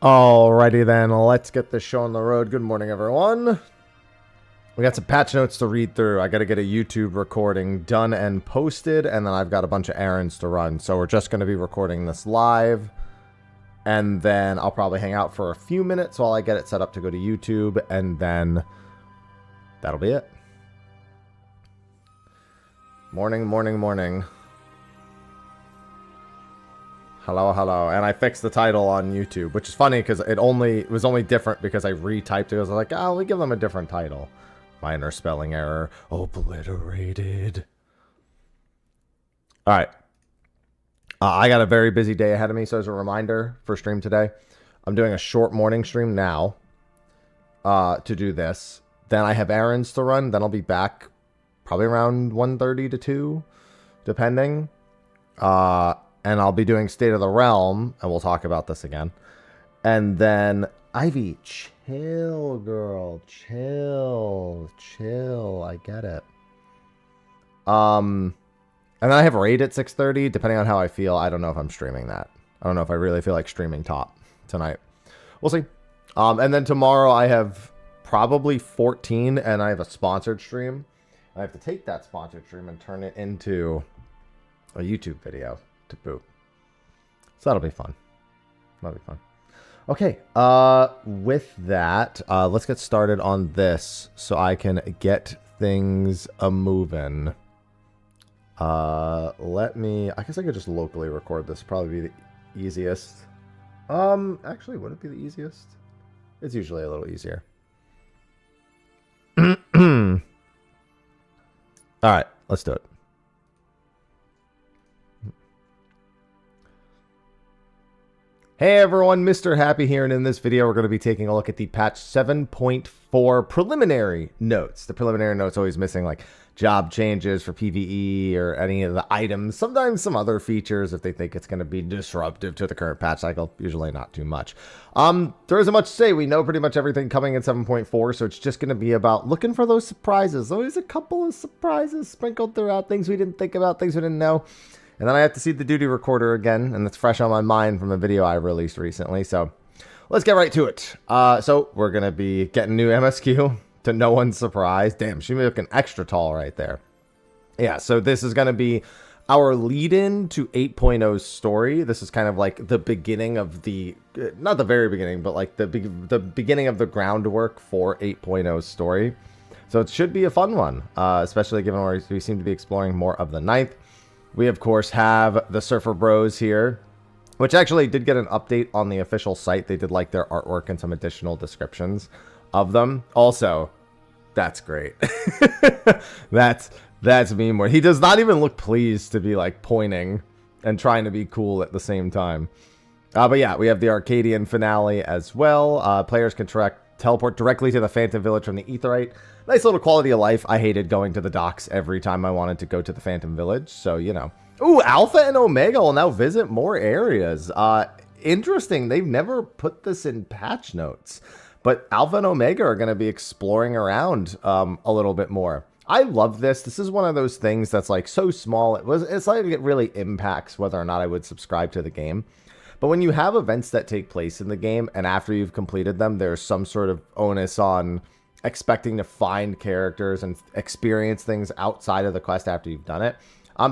Alrighty then, let's get this show on the road. Good morning, everyone. We got some patch notes to read through. I got to get a YouTube recording done and posted, and then I've got a bunch of errands to run. So we're just going to be recording this live, and then I'll probably hang out for a few minutes while I get it set up to go to YouTube, and then that'll be it. Morning, morning, morning. Hello, hello. And I fixed the title on YouTube, which is funny because it was only different because I retyped it. I was like, oh, we give them a different title. Minor spelling error. Obliterated. All right. I got a very busy day ahead of me, so as a reminder for stream today, I'm doing a short morning stream now to do this. Then I have errands to run. Then I'll be back probably around 1:30 to 2, depending. And I'll be doing State of the Realm, and we'll talk about this again. And then, Ivy, chill, girl. Chill. Chill. I get it. And then I have raid at 6:30, depending on how I feel. I don't know if I'm streaming that. I don't know if I really feel like streaming top tonight. We'll see. And then tomorrow I have probably 14, and I have a sponsored stream. I have to take that sponsored stream and turn it into a YouTube video to boot. So that'll be fun. That'll be fun. Okay, with that, let's get started on this so I can get things a-moving. I guess I could just locally record this. Probably be the easiest. Actually, would it be the easiest? It's usually a little easier. All right, let's do it. Hey everyone, Mr. Happy here, and in this video we're going to be taking a look at the patch 7.4 preliminary notes. The preliminary notes always missing like job changes for PvE or any of the items, sometimes some other features if they think it's going to be disruptive to the current patch cycle, usually not too much. There isn't much to say. We know pretty much everything coming in 7.4, so it's just going to be about looking for those surprises. Always a couple of surprises sprinkled throughout, things we didn't think about, things we didn't know. And then I have to see the duty recorder again, and it's fresh on my mind from a video I released recently. So let's get right to it. So we're going to be getting new MSQ to no one's surprise. Damn, she may look an extra tall right there. Yeah, so this is going to be our lead-in to 8.0's story. This is kind of like the beginning of the, not the very beginning, but like the beginning of the groundwork for 8.0's story. So it should be a fun one, especially given where we seem to be exploring more of the 9th. We, of course, have the Surfer Bros here, which actually did get an update on the official site. They did like their artwork and some additional descriptions of them. Also, that's great. that's meme where he does not even look pleased to be like pointing and trying to be cool at the same time. But yeah, we have the Arcadian finale as well. Players can teleport directly to the Phantom Village from the Aetheryte. Nice little quality of life. I hated going to the docks every time I wanted to go to the Phantom Village. So, you know. Ooh, Alpha and Omega will now visit more areas. Interesting. They've never put this in patch notes. But Alpha and Omega are going to be exploring around a little bit more. I love this. This is one of those things that's like so small. It's like it really impacts whether or not I would subscribe to the game. But when you have events that take place in the game, and after you've completed them, there's some sort of onus on expecting to find characters and experience things outside of the quest after you've done it.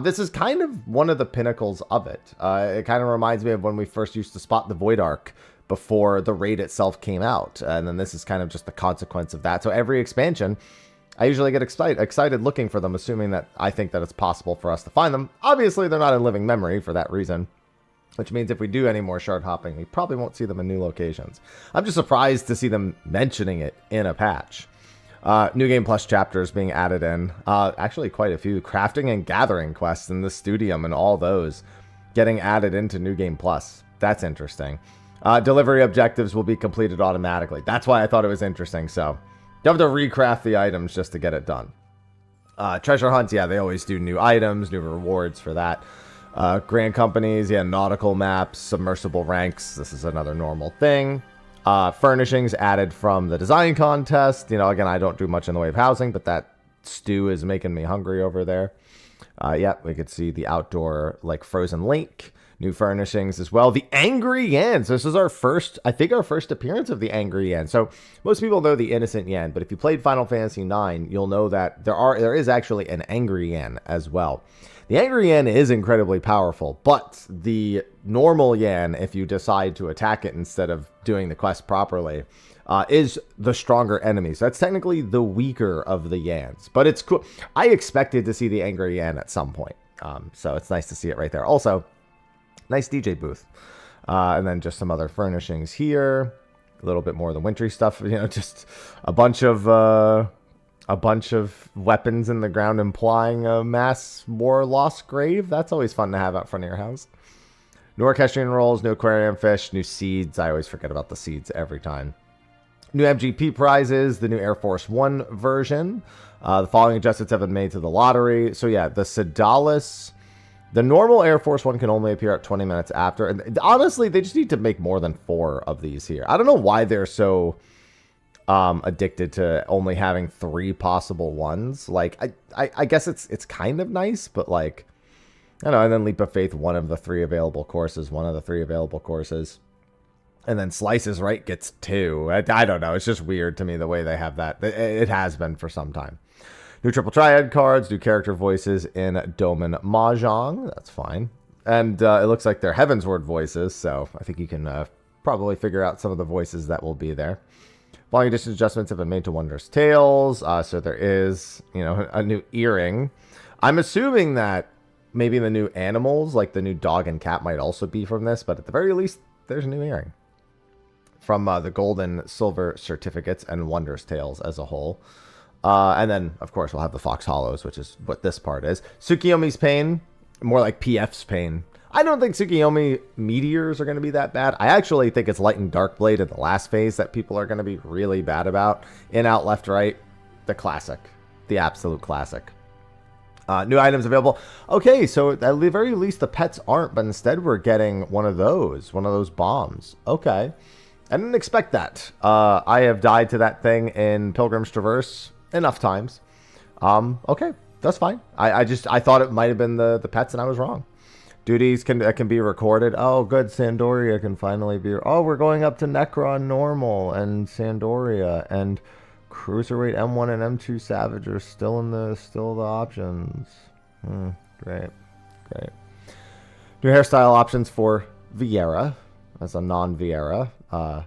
This is kind of one of the pinnacles of it. It kind of reminds me of when we first used to spot the Void Ark before the raid itself came out. And then this is kind of just the consequence of that. So every expansion, I usually get excited looking for them, assuming that I think that it's possible for us to find them. Obviously, they're not in living memory for that reason. Which means if we do any more shard hopping, we probably won't see them in new locations. I'm just surprised to see them mentioning it in a patch. New Game Plus chapters being added in. Actually, quite a few. Crafting and gathering quests in the Studium and all those getting added into New Game Plus. That's interesting. Delivery objectives will be completed automatically. That's why I thought it was interesting. So you have to recraft the items just to get it done. Treasure hunts, yeah, they always do new items, new rewards for that. Grand companies, yeah, nautical maps, submersible ranks. This is another normal thing. Furnishings added from the design contest. You know, again, I don't do much in the way of housing, but that stew is making me hungry over there. Yeah, we could see the outdoor, like, frozen lake. New furnishings as well. The Angry Yan. So this is our first, I think our first appearance of the Angry Yan. So most people know the Innocent Yan, but if you played Final Fantasy IX, you'll know that there is actually an Angry Yan as well. The Angry Yan is incredibly powerful, but the normal Yan, if you decide to attack it instead of doing the quest properly, is the stronger enemy. So that's technically the weaker of the Yans. But it's cool. I expected to see the Angry Yan at some point. So it's nice to see it right there. Also, nice DJ booth. And then just some other furnishings here. A little bit more of the wintry stuff. You know, just a bunch of weapons in the ground implying a mass war lost grave. That's always fun to have out front of your house. New orchestrion rolls, new aquarium fish, new seeds. I always forget about the seeds every time. New MGP prizes, the new Air Force One version. The following adjustments have been made to the lottery. So yeah, the Sedalis, the normal Air Force One can only appear at 20 minutes after. And honestly, they just need to make more than 4 of these here. I don't know why they're so addicted to only having 3 possible ones. Like, I guess it's kind of nice, but like, I don't know. And then Leap of Faith, one of the 3 available courses. And then Slices Right gets 2. I don't know. It's just weird to me the way they have that. It has been for some time. New Triple Triad cards, new character voices in Doman Mahjong. That's fine. And it looks like they're Heavensward voices, so I think you can probably figure out some of the voices that will be there. Following edition adjustments have been made to Wondrous Tales. So there is, you know, a new earring. I'm assuming that maybe the new animals, like the new dog and cat, might also be from this, but at the very least, there's a new earring. From the gold and silver certificates and Wondrous Tales as a whole. And then, of course, we'll have the Fox Hollows, which is what this part is. Tsukiyomi's Pain, more like PF's Pain. I don't think Tsukiyomi Meteors are going to be that bad. I actually think it's Light and Dark Blade in the last phase that people are going to be really bad about. In, out, left, right. The classic. The absolute classic. New items available. Okay, so at the very least the pets aren't, but instead we're getting one of those bombs. Okay. I didn't expect that. I have died to that thing in Pilgrim's Traverse enough times. Okay, that's fine. I thought it might have been the pets, and I was wrong. Duties can be recorded. Oh, good. Sandoria can finally be. Oh, we're going up to Necron Normal and Sandoria, and Cruiserweight M1 and M2 Savage are still the options. Great. New hairstyle options for Viera as a non-Viera.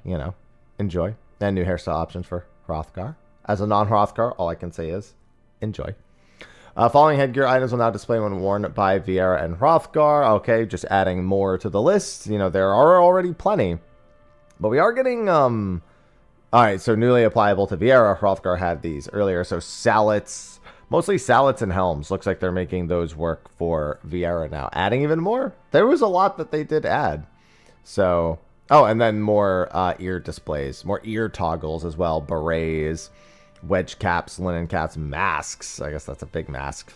You know, enjoy. And new hairstyle options for Hrothgar. As a non-Hrothgar, all I can say is enjoy. Following headgear items will now display when worn by Viera and Hrothgar. Okay, just adding more to the list. You know, there are already plenty. But we are getting, alright, so newly applicable to Viera. Hrothgar had these earlier. So Salets, mostly Salets and Helms. Looks like they're making those work for Viera now. Adding even more. There was a lot that they did add. So, oh, and then more ear displays. More ear toggles as well. Berets. Wedge caps, linen caps, masks. I guess that's a big mask.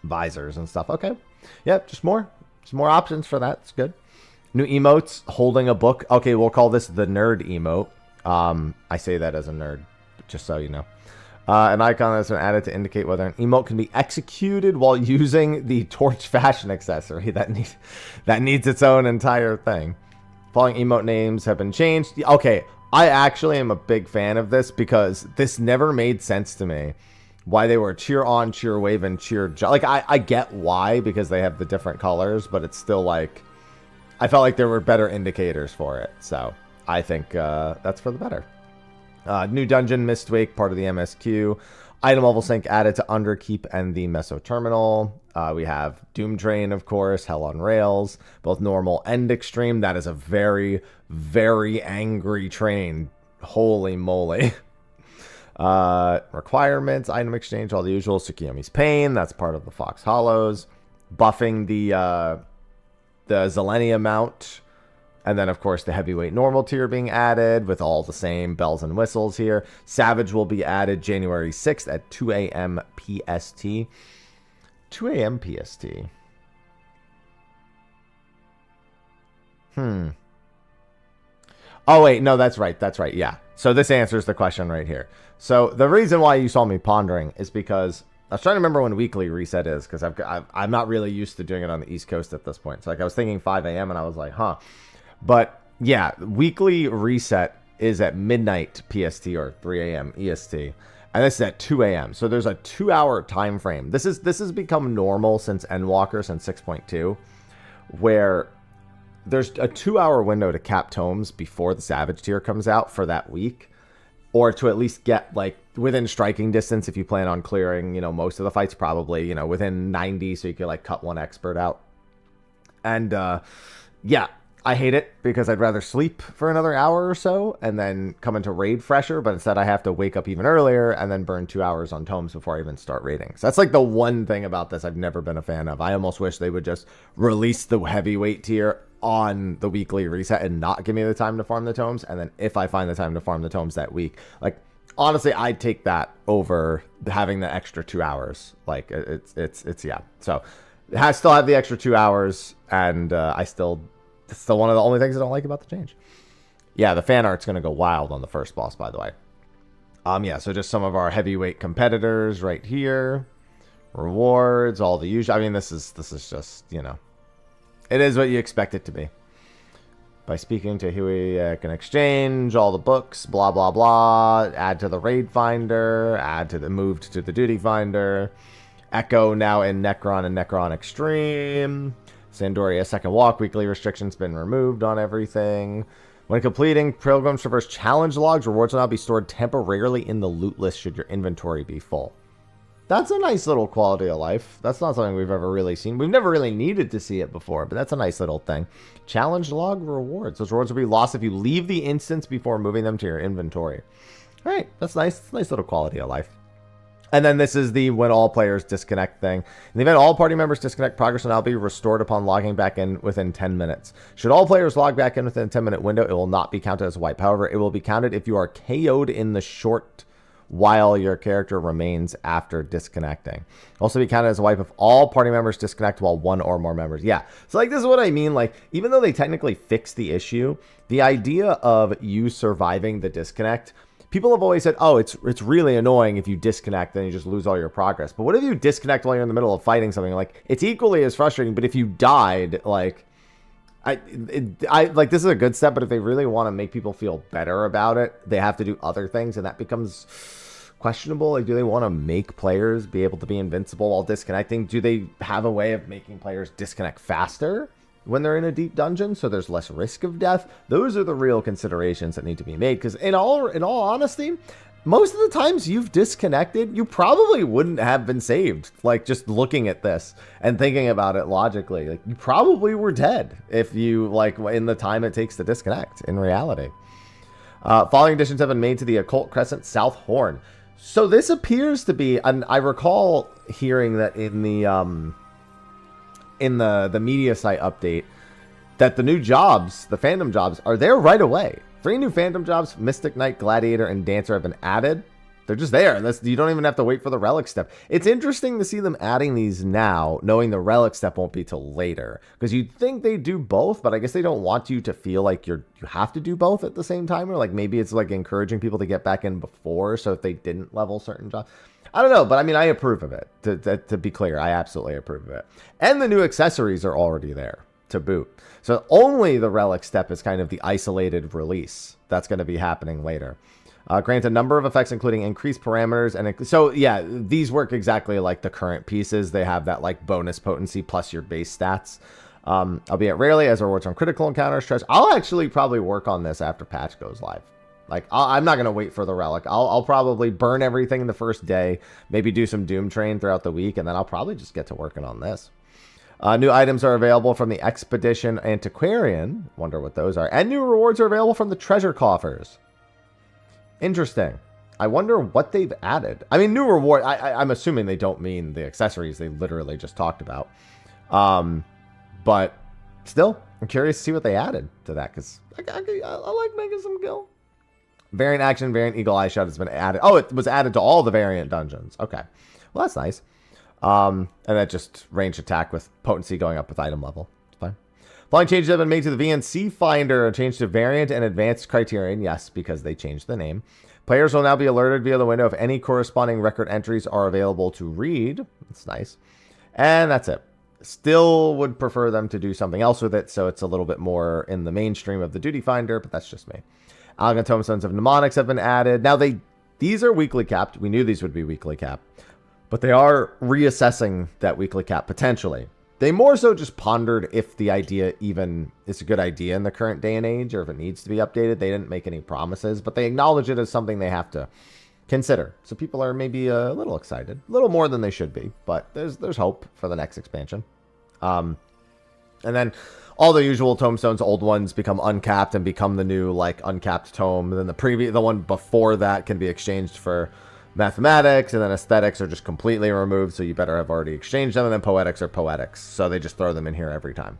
Visors and stuff. Okay. Yep, just more options for that. It's good. New emotes, holding a book. Okay, we'll call this the nerd emote. I say that as a nerd, just so you know. An icon that's been added to indicate whether an emote can be executed while using the torch fashion accessory. That needs its own entire thing. Following emote names have been changed. Okay. I actually am a big fan of this because this never made sense to me. Why they were cheer on, cheer wave, and cheer like I get why because they have the different colors, but it's still like I felt like there were better indicators for it. So I think that's for the better. New dungeon, Mistwake, part of the MSQ. Item level sync added to Underkeep and the Meso Terminal. We have Doom Train, of course, Hell on Rails, both normal and extreme. That is a very, very angry train. Holy moly. Requirements, item exchange, all the usual. Tsukiyomi's Pain, that's part of the Fox Hollows. Buffing the Zelenia mount. And then, of course, the heavyweight normal tier being added with all the same bells and whistles here. Savage will be added January 6th at 2 a.m. PST. 2 a.m. PST. Oh, wait. No, that's right. That's right. Yeah. So this answers the question right here. So the reason why you saw me pondering is because I was trying to remember when weekly reset is, because I'm not really used to doing it on the East Coast at this point. So like I was thinking 5 a.m. and I was like, huh. But yeah, weekly reset is at midnight PST or 3 a.m. EST. And this is at 2 a.m. So there's a 2-hour time frame. This has become normal since Endwalker, since 6.2, where there's a 2-hour window to cap tomes before the Savage tier comes out for that week, or to at least get like within striking distance if you plan on clearing, you know, most of the fights, probably, you know, within 90, so you can like cut one expert out. And yeah, I hate it because I'd rather sleep for another hour or so and then come into raid fresher, but instead I have to wake up even earlier and then burn 2 hours on tomes before I even start raiding. So that's like the one thing about this I've never been a fan of. I almost wish they would just release the heavyweight tier on the weekly reset and not give me the time to farm the tomes. And then if I find the time to farm the tomes that week, like, honestly, I'd take that over having the extra 2 hours. Like, it's yeah. So I still have the extra 2 hours, and it's still one of the only things I don't like about the change. Yeah, the fan art's going to go wild on the first boss, by the way. Yeah, so just some of our heavyweight competitors right here. Rewards, all the usual. I mean, this is just, you know, it is what you expect it to be. By speaking to Huey, I can exchange all the books, blah, blah, blah. Add to the raid finder, moved to the duty finder. Echo now in Necron and Necron Extreme. Sandoria second walk, weekly restrictions been removed on everything. When completing Pilgrim's Traverse challenge logs, rewards will now be stored temporarily in the loot list should your inventory be full. That's a nice little quality of life. That's not something we've ever really seen. We've never really needed to see it before, but that's a nice little thing. Challenge log rewards. Those rewards will be lost if you leave the instance before moving them to your inventory. All right, that's nice. It's a nice little quality of life. And then this is the when all players disconnect thing. In the event all party members disconnect, progress will now be restored upon logging back in within 10 minutes. Should all players log back in within a 10-minute window, it will not be counted as a wipe. However, it will be counted if you are KO'd in the short while your character remains after disconnecting. Also be counted as a wipe if all party members disconnect while one or more members. Yeah, so like this is what I mean. Like, even though they technically fixed the issue, the idea of you surviving the disconnect, people have always said, oh, it's really annoying if you disconnect, then you just lose all your progress. But what if you disconnect while you're in the middle of fighting something? Like, it's equally as frustrating, but if you died, like, like, this is a good step, but if they really want to make people feel better about it, they have to do other things, and that becomes questionable. Like, do they want to make players be able to be invincible while disconnecting? Do they have a way of making players disconnect faster when they're in a deep dungeon so there's less risk of death? Those are the real considerations that need to be made, because in all honesty, most of the times you've disconnected, you probably wouldn't have been saved. Like, just looking at this and thinking about it logically, like, you probably were dead if you, like, in the time it takes to disconnect in reality. Following additions have been made to the Occult Crescent South Horn. So this appears to be, and I recall hearing that in the media site update, that the new jobs, the fandom jobs, are there right away. 3 new fandom jobs, Mystic Knight, Gladiator, and Dancer, have been added. They're just there. You don't even have to wait for the relic step. It's interesting to see them adding these now, knowing the relic step won't be till later. Because you'd think they do both, but I guess they don't want you to feel like you have to do both at the same time. Or like maybe it's like encouraging people to get back in before, so if they didn't level certain jobs. I don't know, but I mean, I approve of it. To be clear, I absolutely approve of it. And the new accessories are already there to boot. So only the relic step is kind of the isolated release that's going to be happening later. Grant a number of effects, including increased parameters. And so, yeah, these work exactly like the current pieces. They have that like bonus potency plus your base stats. Albeit rarely, as rewards on critical encounters. I'll actually probably work on this after patch goes live. Like, I'm not going to wait for the relic. I'll probably burn everything the first day, maybe do some Doom Train throughout the week, and then I'll probably just get to working on this. New items are available from the Expedition Antiquarian. Wonder what those are. And new rewards are available from the treasure coffers. Interesting. I wonder what they've added. I mean, new reward. I'm assuming they don't mean the accessories they literally just talked about. But still, I'm curious to see what they added to that, because I like making some gil. Variant action, variant eagle eye shot has been added. Oh, it was added to all the variant dungeons. Okay. Well, that's nice. And that just ranged attack with potency going up with item level. It's fine. Following changes have been made to the VNC Finder, a change to variant and advanced criterion. Yes, because they changed the name. Players will now be alerted via the window if any corresponding record entries are available to read. That's nice. And that's it. Still would prefer them to do something else with it, so it's a little bit more in the mainstream of the duty finder, but that's just me. Algon Tombstones of Mnemonics have been added. Now, these are weekly capped. We knew these would be weekly capped, but they are reassessing that weekly cap potentially. They more so just pondered if the idea even is a good idea in the current day and age, or if it needs to be updated. They didn't make any promises, but they acknowledge it as something they have to consider. So people are maybe a little excited, a little more than they should be, but there's hope for the next expansion. And then all the usual tombstones, old ones, become uncapped and become the new like uncapped tome. And then the one before that can be exchanged for mathematics, and then aesthetics are just completely removed, so you better have already exchanged them. And then poetics are poetics, so they just throw them in here every time.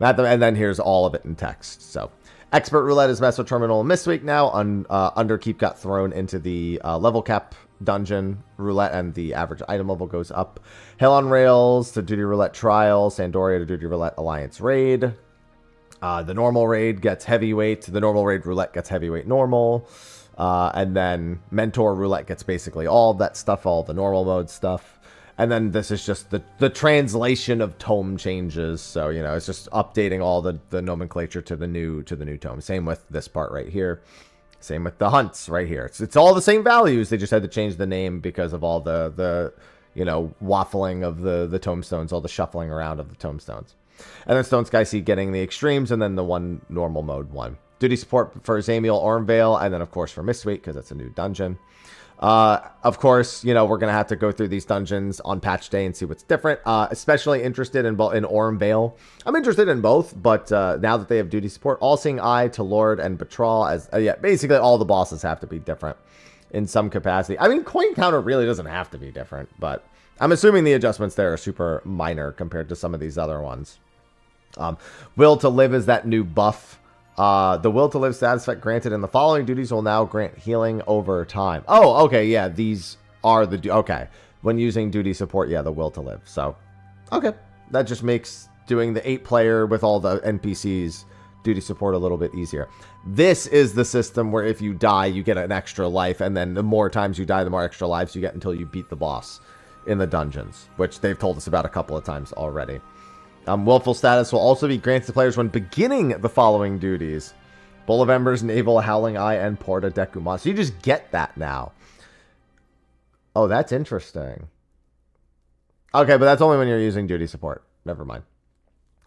And then here's all of it in text. So expert roulette is Meso Terminal this week now. Underkeep got thrown into the level cap dungeon roulette, and the average item level goes up. Hell on Rails to Duty Roulette Trial, Sandoria to Duty Roulette Alliance Raid. The normal raid gets heavyweight. The normal raid roulette gets heavyweight normal. And then Mentor Roulette gets basically all of that stuff, all the normal mode stuff. And then this is just the translation of tome changes. So, you know, it's just updating all the nomenclature to the new tome. Same with this part right here. Same with the hunts right here. It's all the same values. They just had to change the name because of all the you know, waffling of the tombstones, all the shuffling around of the tombstones. And then Stone Sky Sea getting the extremes, and then the one normal mode one. Duty support for Zamiel Ormvale, and then, of course, for Mistweek, because it's a new dungeon. Of course, you know, we're going to have to go through these dungeons on patch day and see what's different. Especially interested in Ormvale. I'm interested in both, but now that they have duty support, All-Seeing Eye to Lord and Betrayal, as yeah, basically all the bosses have to be different in some capacity. I mean, coin counter really doesn't have to be different, but I'm assuming the adjustments there are super minor compared to some of these other ones. Will to Live is that new buff. The Will to Live status effect granted in the following duties will now grant healing over time. Oh, okay, yeah, these are okay. When using duty support, yeah, the Will to Live. So, okay, that just makes doing the 8-player with all the NPCs duty support a little bit easier. This is the system where if you die, you get an extra life, and then the more times you die, the more extra lives you get until you beat the boss in the dungeons, which they've told us about a couple of times already. Willful status will also be granted to players when beginning the following duties: Bull of Embers, Naval, Howling Eye, and Porta Decuma. So you just get that now. Oh, that's interesting. Okay, but that's only when you're using duty support. Never mind.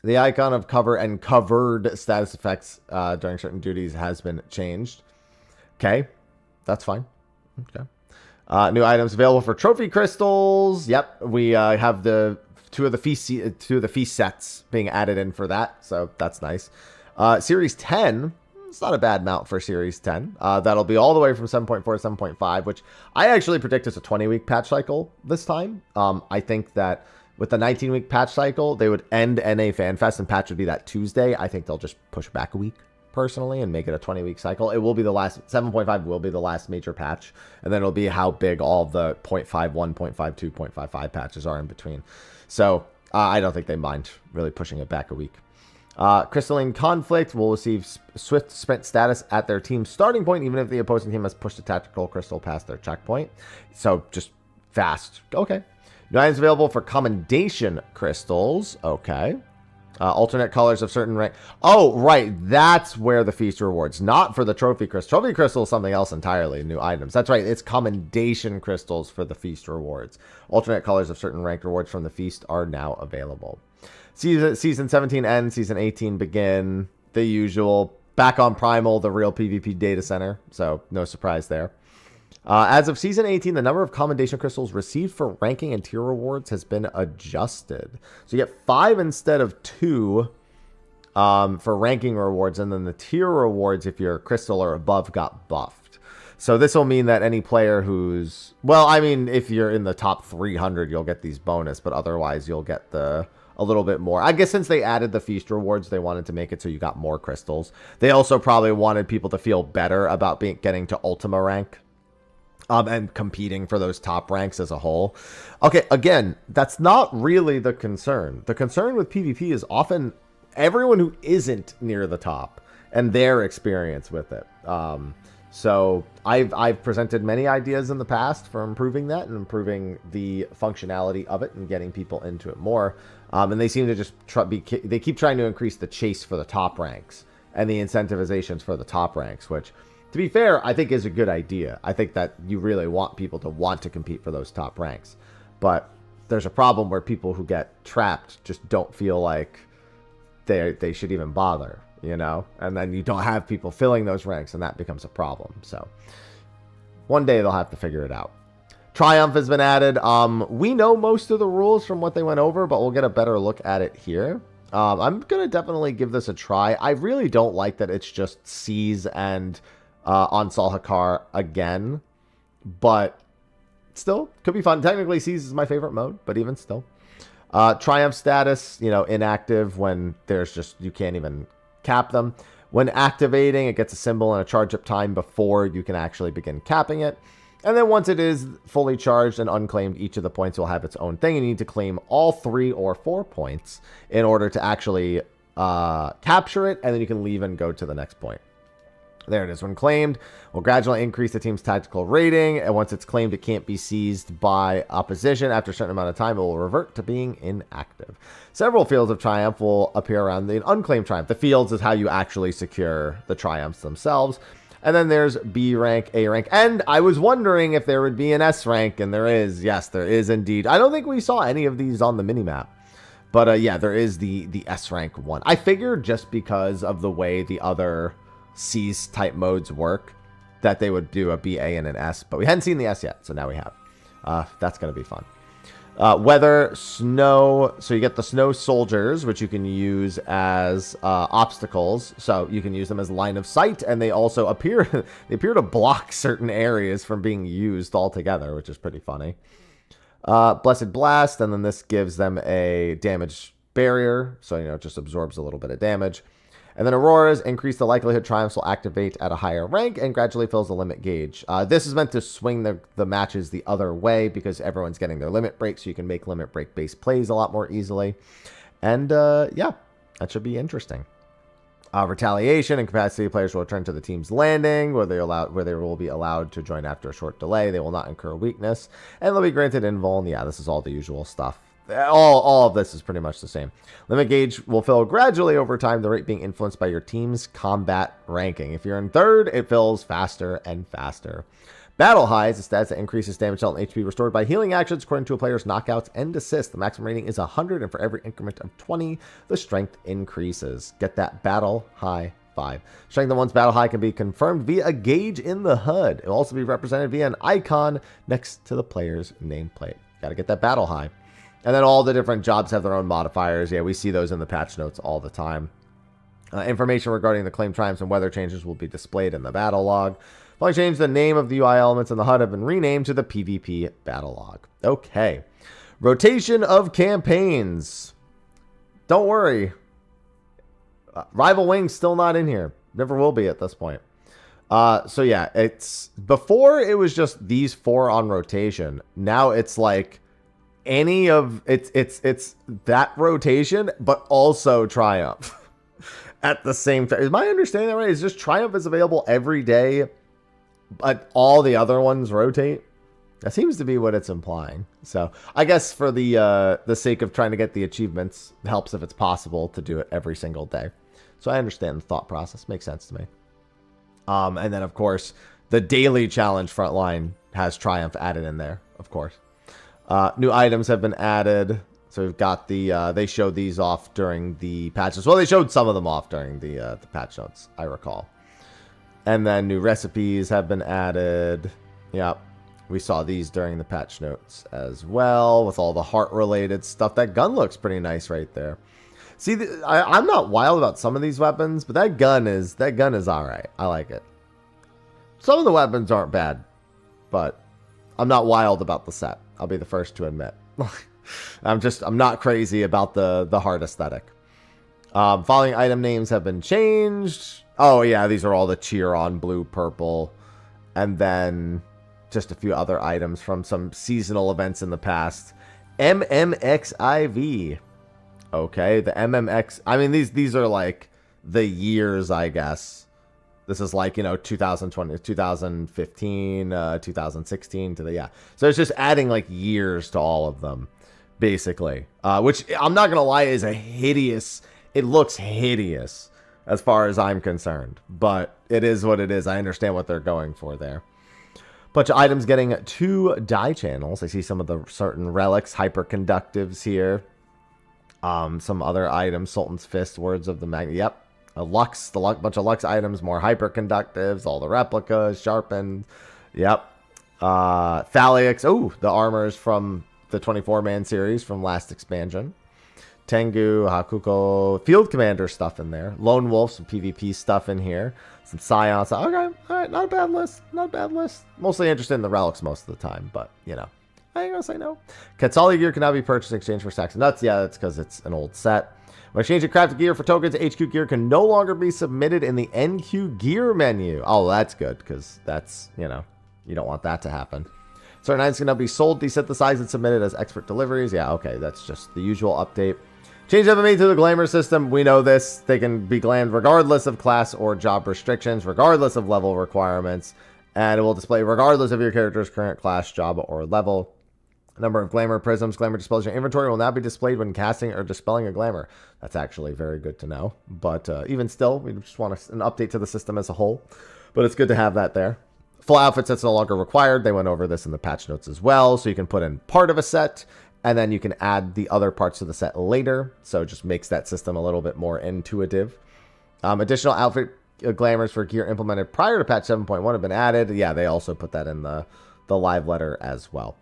The icon of cover and covered status effects during certain duties has been changed. Okay, that's fine. Okay. New items available for trophy crystals. Yep, we have two of the feast sets being added in for that, so that's nice. Series 10, it's not a bad mount for Series 10. That'll be all the way from 7.4 to 7.5, which I actually predict is a 20-week patch cycle this time. I think that with the 19-week patch cycle, they would end NA FanFest and patch would be that Tuesday. I think they'll just push back a week, personally, and make it a 20-week cycle. It will be the last, 7.5 will be the last major patch, and then it'll be how big all the 0.51, 0.52, 0.55 patches are in between. So I don't think they mind really pushing it back a week. Crystalline Conflict will receive Swift Sprint status at their team's starting point, even if the opposing team has pushed a tactical crystal past their checkpoint. So just fast. Okay. New items available for Commendation Crystals. Okay. Alternate colors of certain rank. Oh, right. That's where the feast rewards. Not for the Trophy Crystal. Trophy Crystal is something else entirely. New items. That's right. It's Commendation Crystals for the feast rewards. Alternate colors of certain rank rewards from the feast are now available. Season 17 ends. Season 18 begin. The usual. Back on Primal, the real PvP data center. So no surprise there. As of Season 18, the number of Commendation Crystals received for ranking and tier rewards has been adjusted. So you get 5 instead of 2 for ranking rewards, and then the tier rewards, if you're Crystal or above, got buffed. So this will mean that any player who's... Well, I mean, if you're in the top 300, you'll get these bonus, but otherwise you'll get a little bit more. I guess since they added the feast rewards, they wanted to make it so you got more crystals. They also probably wanted people to feel better about getting to Ultima rank. And competing for those top ranks as a whole. Okay, again, that's not really the concern. The concern with PvP is often everyone who isn't near the top and their experience with it. So I've presented many ideas in the past for improving that and improving the functionality of it and getting people into it more. And they seem to just they keep trying to increase the chase for the top ranks and the incentivizations for the top ranks, which, to be fair, I think is a good idea. I think that you really want people to want to compete for those top ranks. But there's a problem where people who get trapped just don't feel like they should even bother, you know? And then you don't have people filling those ranks, and that becomes a problem. So one day they'll have to figure it out. Triumph has been added. We know most of the rules from what they went over, but we'll get a better look at it here. I'm going to definitely give this a try. I really don't like that it's just Seize and Ansal Hakar again, but still could be fun. Technically, Seize is my favorite mode, but even still. Triumph status, you know, inactive when there's just, you can't even cap them. When activating, it gets a symbol and a charge up time before you can actually begin capping it. And then once it is fully charged and unclaimed, each of the points will have its own thing. You need to claim all 3 or 4 points in order to actually capture it, and then you can leave and go to the next point. There it is. When claimed, will gradually increase the team's tactical rating, and once it's claimed, it can't be seized by opposition. After a certain amount of time, it will revert to being inactive. Several fields of Triumph will appear around the unclaimed Triumph. The fields is how you actually secure the Triumphs themselves. And then there's B rank, A rank, and I was wondering if there would be an S rank, and there is. Yes, there is indeed. I don't think we saw any of these on the minimap. But yeah, there is the S rank one. I figured just because of the way the other C's type modes work, that they would do a B, A, and an S, but we hadn't seen the S yet, so now we have. That's going to be fun. Weather, snow, so you get the snow soldiers, which you can use as obstacles, so you can use them as line of sight, and they also appear to block certain areas from being used altogether, which is pretty funny. Blessed Blast, and then this gives them a damage barrier, so, you know, it just absorbs a little bit of damage. And then Auroras increase the likelihood Triumphs will activate at a higher rank and gradually fills the limit gauge. This is meant to swing the matches the other way because everyone's getting their limit break, so you can make limit break based plays a lot more easily. And yeah, that should be interesting. Retaliation and capacity players will return to the team's landing, where they will be allowed to join after a short delay. They will not incur weakness, and they'll be granted invuln. Yeah, this is all the usual stuff. All of this is pretty much the same. Limit gauge will fill gradually over time, the rate being influenced by your team's combat ranking. If you're in third, it fills faster and faster. Battle High is a stat that increases damage dealt and HP restored by healing actions according to a player's knockouts and assists. The maximum rating is 100, and for every increment of 20, the strength increases. Get that Battle High 5. Strength of one's Battle High can be confirmed via a gauge in the HUD. It will also be represented via an icon next to the player's nameplate. Got to get that Battle High. And then all the different jobs have their own modifiers. Yeah, we see those in the patch notes all the time. Information regarding the claimed triumphs and weather changes will be displayed in the battle log. Following change, the name of the UI elements in the HUD have been renamed to the PvP battle log. Okay. Rotation of campaigns. Don't worry. Rival Wing's still not in here. Never will be at this point. So yeah, it's before it was just these 4 on rotation. Now it's like any of it's that rotation, but also Triumph at the same time. Is my understanding that right? Is just Triumph is available every day, but all the other ones rotate? That seems to be what it's implying. So I guess for the sake of trying to get the achievements, it helps if it's possible to do it every single day. So I understand the thought process. Makes sense to me. And then of course the daily challenge frontline has Triumph added in there, of course. New items have been added. So we've got the, they showed these off during the patches. Well, they showed some of them off during the patch notes, I recall. And then new recipes have been added. Yep. We saw these during the patch notes as well, with all the heart-related stuff. That gun looks pretty nice right there. See, I'm not wild about some of these weapons, but that gun is all right. I like it. Some of the weapons aren't bad, but I'm not wild about the set. I'll be the first to admit. I'm not crazy about the heart aesthetic. Following item names have been changed. Oh yeah, these are all the cheer on blue, purple, and then just a few other items from some seasonal events in the past. FFXIV. Okay, the MMX. I mean, these are like the years, I guess, This is like, 2020, 2015, 2016 to the, yeah. So it's just adding like years to all of them, basically. Which I'm not going to lie is it looks hideous as far as I'm concerned. But it is what it is. I understand what they're going for there. Bunch of items getting 2 die channels. I see some of the certain relics, hyperconductives here. Some other items, Sultan's Fist, Words of the Magnet. Yep. A Lux, bunch of Lux items, more hyperconductives, all the replicas, sharpened. Yep. Thalix. Oh, the armors from the 24-man series from last expansion. Tengu, Hakuko, Field Commander stuff in there. Lone Wolf, some PvP stuff in here. Some Scions. Okay, all right, not a bad list. Not a bad list. Mostly interested in the relics most of the time, but, I ain't gonna say no. Quetzali gear can now be purchased in exchange for stacks of nuts. Yeah, that's because it's an old set. When exchanging crafted gear for tokens, HQ gear can no longer be submitted in the NQ gear menu. Oh, that's good, because that's, you don't want that to happen. Certain items can now be sold, desynthesized, and submitted as expert deliveries. Yeah, okay, that's just the usual update. Changes have been made to the Glamour system. We know this. They can be glammed regardless of class or job restrictions, regardless of level requirements, and it will display regardless of your character's current class, job, or level. Number of Glamour prisms, Glamour dispels your inventory will now be displayed when casting or dispelling a Glamour. That's actually very good to know. But even still, we just want an update to the system as a whole. But it's good to have that there. Full outfit sets no longer required. They went over this in the patch notes as well. So you can put in part of a set, and then you can add the other parts to the set later. So it just makes that system a little bit more intuitive. Additional outfit glamours for gear implemented prior to patch 7.1 have been added. Yeah, they also put that in the live letter as well.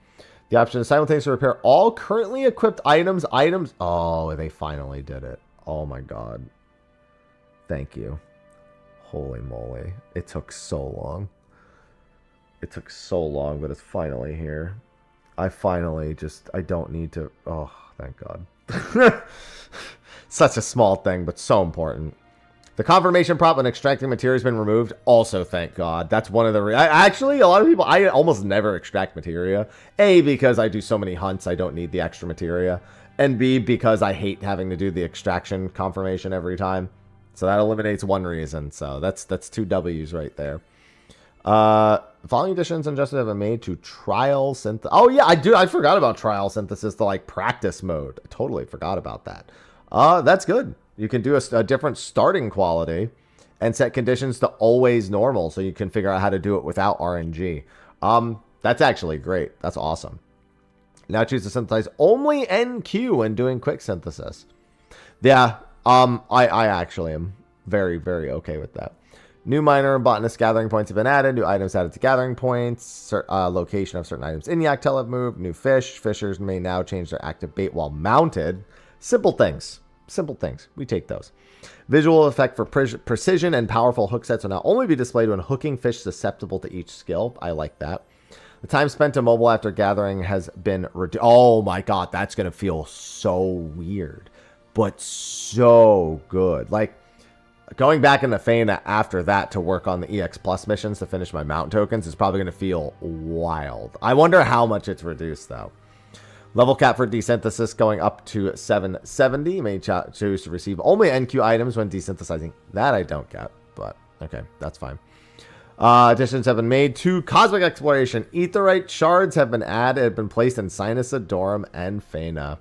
The option to simultaneously repair all currently equipped items. Oh, they finally did it. Oh my god. Thank you. Holy moly. It took so long. It took so long, but it's finally here. I don't need to... Oh, thank god. Such a small thing, but so important. The confirmation prop when extracting material has been removed. Also, thank God. That's one of the... Actually, a lot of people... I almost never extract materia. A, because I do so many hunts, I don't need the extra materia. And B, because I hate having to do the extraction confirmation every time. So that eliminates one reason. So that's 2 W's right there. Following additions and adjustments have been made to trial synthesis. Oh, yeah, I forgot about trial synthesis to, practice mode. I totally forgot about that. That's good. You can do a different starting quality and set conditions to always normal so you can figure out how to do it without RNG. That's actually great. That's awesome. Now choose to synthesize only NQ when doing quick synthesis. Yeah, I actually am very, very okay with that. New miner and botanist gathering points have been added. New items added to gathering points. Location of certain items in Yaktel have moved. New fish. Fishers may now change their active bait while mounted. Simple things. Simple things. We take those. Visual effect for precision and powerful hook sets will now only be displayed when hooking fish susceptible to each skill. I like that. The time spent immobile after gathering has been reduced. Oh my god, that's going to feel so weird, but so good. Going back into Feyna after that to work on the EX Plus missions to finish my mount tokens is probably going to feel wild. I wonder how much it's reduced, though. Level cap for desynthesis going up to 770. You may choose to receive only NQ items when desynthesizing. That I don't get, but okay, that's fine. Additions have been made to Cosmic Exploration. Aetheryte shards have been added, have been placed in Sinus Adorum and Feyna.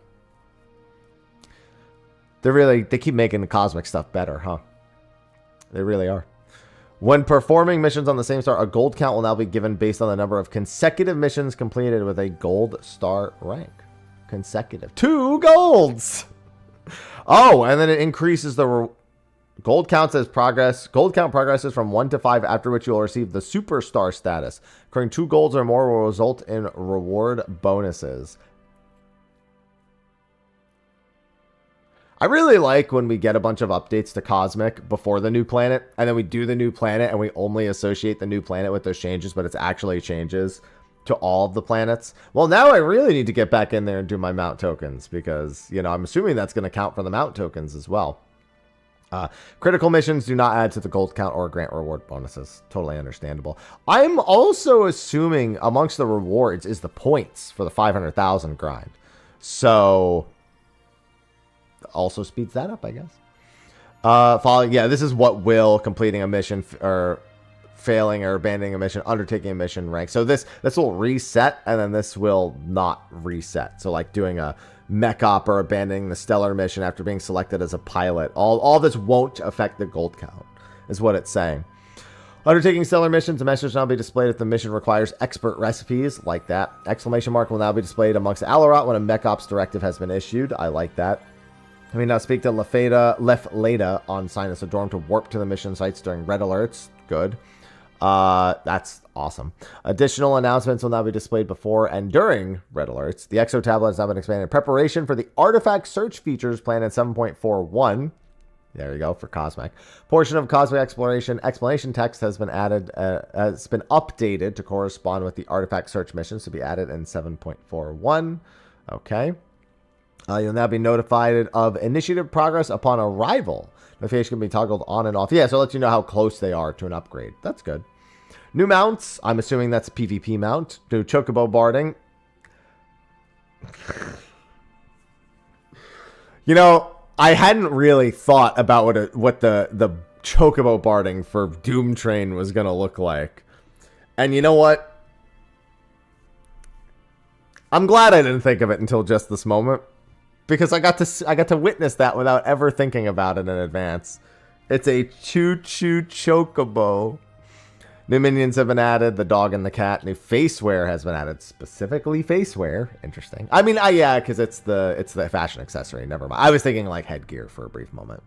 They keep making the cosmic stuff better, huh? They really are. When performing missions on the same star, a gold count will now be given based on the number of consecutive missions completed with a gold star rank. Consecutive. 2 golds! Oh, and then it increases the gold counts as progress. Gold count progresses from 1 to 5, after which you will receive the superstar status. Accruing 2 golds or more will result in reward bonuses. I really like when we get a bunch of updates to Cosmic before the new planet, and then we do the new planet, and we only associate the new planet with those changes, but it's actually changes to all of the planets. Well, now I really need to get back in there and do my mount tokens, because, I'm assuming that's going to count for the mount tokens as well. Critical missions do not add to the gold count or grant reward bonuses. Totally understandable. I'm also assuming amongst the rewards is the points for the 500,000 grind. So... also speeds that up, I guess. Following, yeah, this is what will completing a mission or failing or abandoning a mission, undertaking a mission rank. So this will reset, and then this will not reset. So like doing a mech op or abandoning the stellar mission after being selected as a pilot, all this won't affect the gold count, is what it's saying. Undertaking stellar missions, a message will now be displayed if the mission requires expert recipes, like that. Exclamation mark will now be displayed amongst Alarat when a mech ops directive has been issued. I like that. I mean, now speak to Lefleda on Sinus of Dorm to warp to the mission sites during red alerts. Good. That's awesome. Additional announcements will now be displayed before and during red alerts. The Exo tablet has now been expanded in preparation for the artifact search features planned in 7.41. There you go, for Cosmic. Portion of Cosmic explanation text has been added, has been updated to correspond with the artifact search missions to be added in 7.41. Okay. You'll now be notified of initiative progress upon arrival. Notification can be toggled on and off. Yeah, so it lets you know how close they are to an upgrade. That's good. New mounts. I'm assuming that's a PvP mount. New Chocobo barding. You know, I hadn't really thought about what the Chocobo barding for Doom Train was going to look like. And you know what? I'm glad I didn't think of it until just this moment, because I got to witness that without ever thinking about it in advance. It's a choo-choo Chocobo. New minions have been added. The dog and the cat. New faceware has been added. Specifically faceware. Interesting. I mean, yeah, because it's the fashion accessory. Never mind. I was thinking like headgear for a brief moment.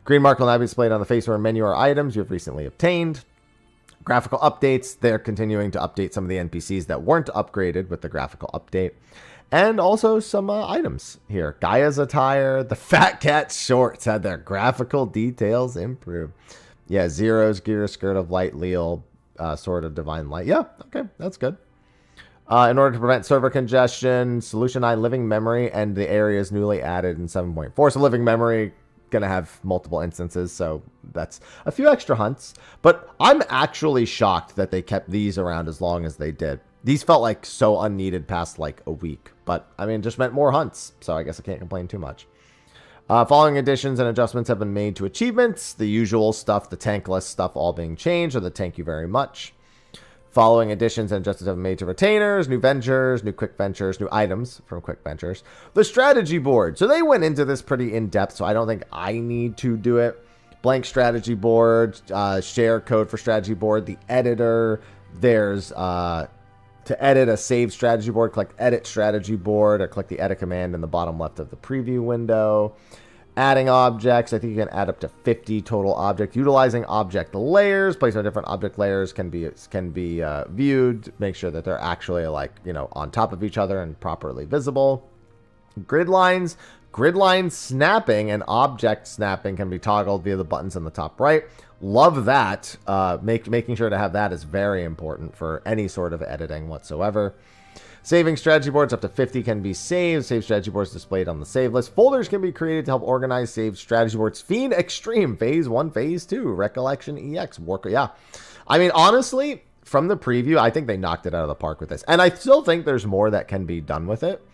Green mark will now be displayed on the faceware menu or items you have recently obtained. Graphical updates. They're continuing to update some of the NPCs that weren't upgraded with the graphical update. And also some items here. Gaia's attire. The Fat Cat shorts had their graphical details improved. Yeah, Zero's gear, skirt of light, Leal, sword of divine light. Yeah, okay, that's good. In order to prevent server congestion, Solution 9 living memory and the areas newly added in 7.4. So living memory gonna have multiple instances, so that's a few extra hunts. But I'm actually shocked that they kept these around as long as they did. These felt like so unneeded past like a week, but I mean, just meant more hunts, so I guess I can't complain too much. Following additions and adjustments have been made to achievements. The usual stuff, the tankless stuff, all being changed, or the thank you very much. Following additions and adjustments have been made to retainers, new ventures, new quick ventures, new items from quick ventures. The strategy board. So they went into this pretty in depth, so I don't think I need to do it. Blank strategy board, share code for strategy board, the editor. There's to edit a saved strategy board, click edit strategy board, or click the edit command in the bottom left of the preview window. Adding objects. I think you can add up to 50 total objects. Utilizing object layers. Placing different object layers can be viewed. Make sure that they're actually on top of each other and properly visible. Grid lines. Grid line snapping and object snapping can be toggled via the buttons in the top right. Love that. Making sure to have that is very important for any sort of editing whatsoever. Saving strategy boards up to 50 can be saved. Save strategy boards displayed on the save list. Folders can be created to help organize saved strategy boards. Fiend Extreme, Phase 1, Phase 2, Recollection EX, Worker. Yeah. I mean, honestly, from the preview, I think they knocked it out of the park with this. And I still think there's more that can be done with it.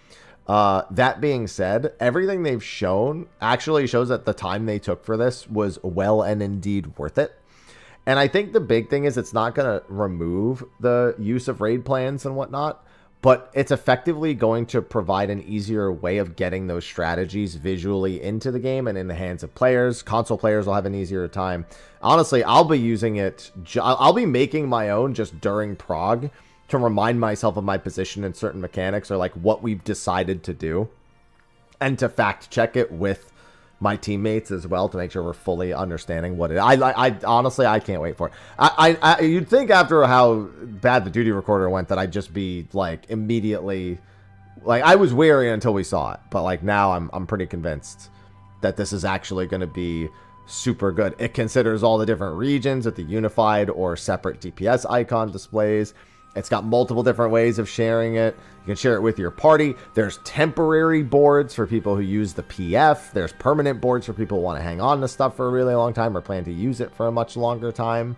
That being said, everything they've shown actually shows that the time they took for this was well and indeed worth it. And I think the big thing is it's not going to remove the use of raid plans and whatnot, but it's effectively going to provide an easier way of getting those strategies visually into the game and in the hands of players. Console players will have an easier time. Honestly, I'll be using it. I'll be making my own just during prog to remind myself of my position in certain mechanics or like what we've decided to do, and to fact check it with my teammates as well to make sure we're fully understanding what it is. I honestly, I can't wait for it. You'd think after how bad the duty recorder went that I'd just be like immediately, like I was wary until we saw it, but like now I'm pretty convinced that this is actually going to be super good. It considers all the different regions at the unified or separate DPS icon displays. It's got multiple different ways of sharing it. You can share it with your party. There's temporary boards for people who use the PF. There's permanent boards for people who want to hang on to stuff for a really long time or plan to use it for a much longer time.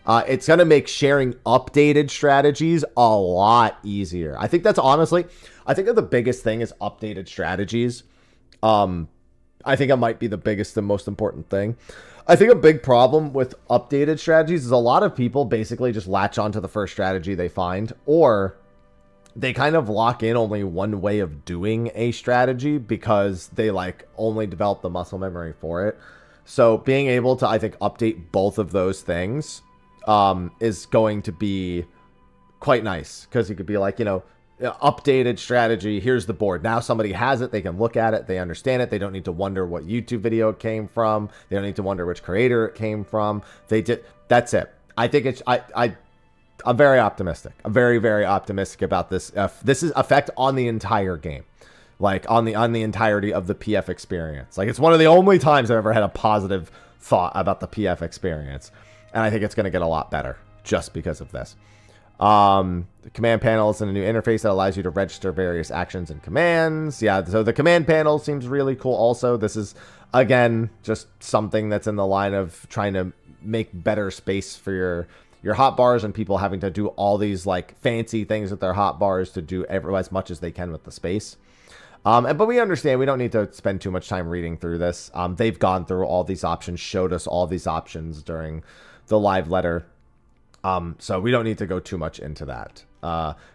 It's going to make sharing updated strategies a lot easier. I think that's honestly, I think that the biggest thing is updated strategies. I think it might be the biggest and most important thing. I think a big problem with updated strategies is a lot of people basically just latch onto the first strategy they find, or they kind of lock in only one way of doing a strategy because they like only develop the muscle memory for it. So being able to, I think, update both of those things is going to be quite nice, because you could be like, you know, updated strategy, here's the board. Now somebody has it, they can look at it, they understand it, they don't need to wonder what YouTube video it came from, they don't need to wonder which creator it came from. They did, that's it. I think it's, I'm very optimistic. I'm very, very optimistic about this. This is effect on the entire game, like on the entirety of the PF experience. Like, it's one of the only times I've ever had a positive thought about the PF experience, and I think it's going to get a lot better just because of this. The command panel is in a new interface that allows you to register various actions and commands. Yeah, so the command panel seems really cool also. This is, again, just something that's in the line of trying to make better space for your hotbars, and people having to do all these like fancy things with their hotbars to do as much as they can with the space. But we understand we don't need to spend too much time reading through this. They've gone through all these options, showed us all these options during the live letter. So we don't need to go too much into that.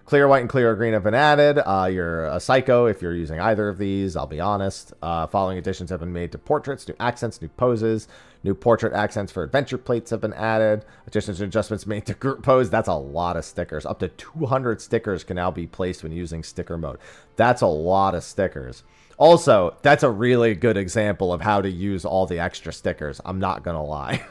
Clear white and clear green have been added. You're a psycho if you're using either of these, I'll be honest. Following additions have been made to portraits, new accents, new poses. New portrait accents for adventure plates have been added. Additions and adjustments made to group pose. That's a lot of stickers. Up to 200 stickers can now be placed when using sticker mode. That's a lot of stickers. Also, that's a really good example of how to use all the extra stickers. I'm not going to lie.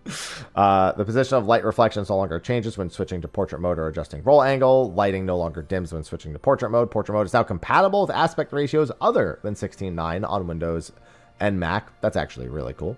The position of light reflections no longer changes when switching to portrait mode or adjusting roll angle. Lighting no longer dims when switching to portrait mode. Portrait mode is now compatible with aspect ratios other than 16:9 on Windows and Mac. That's actually really cool.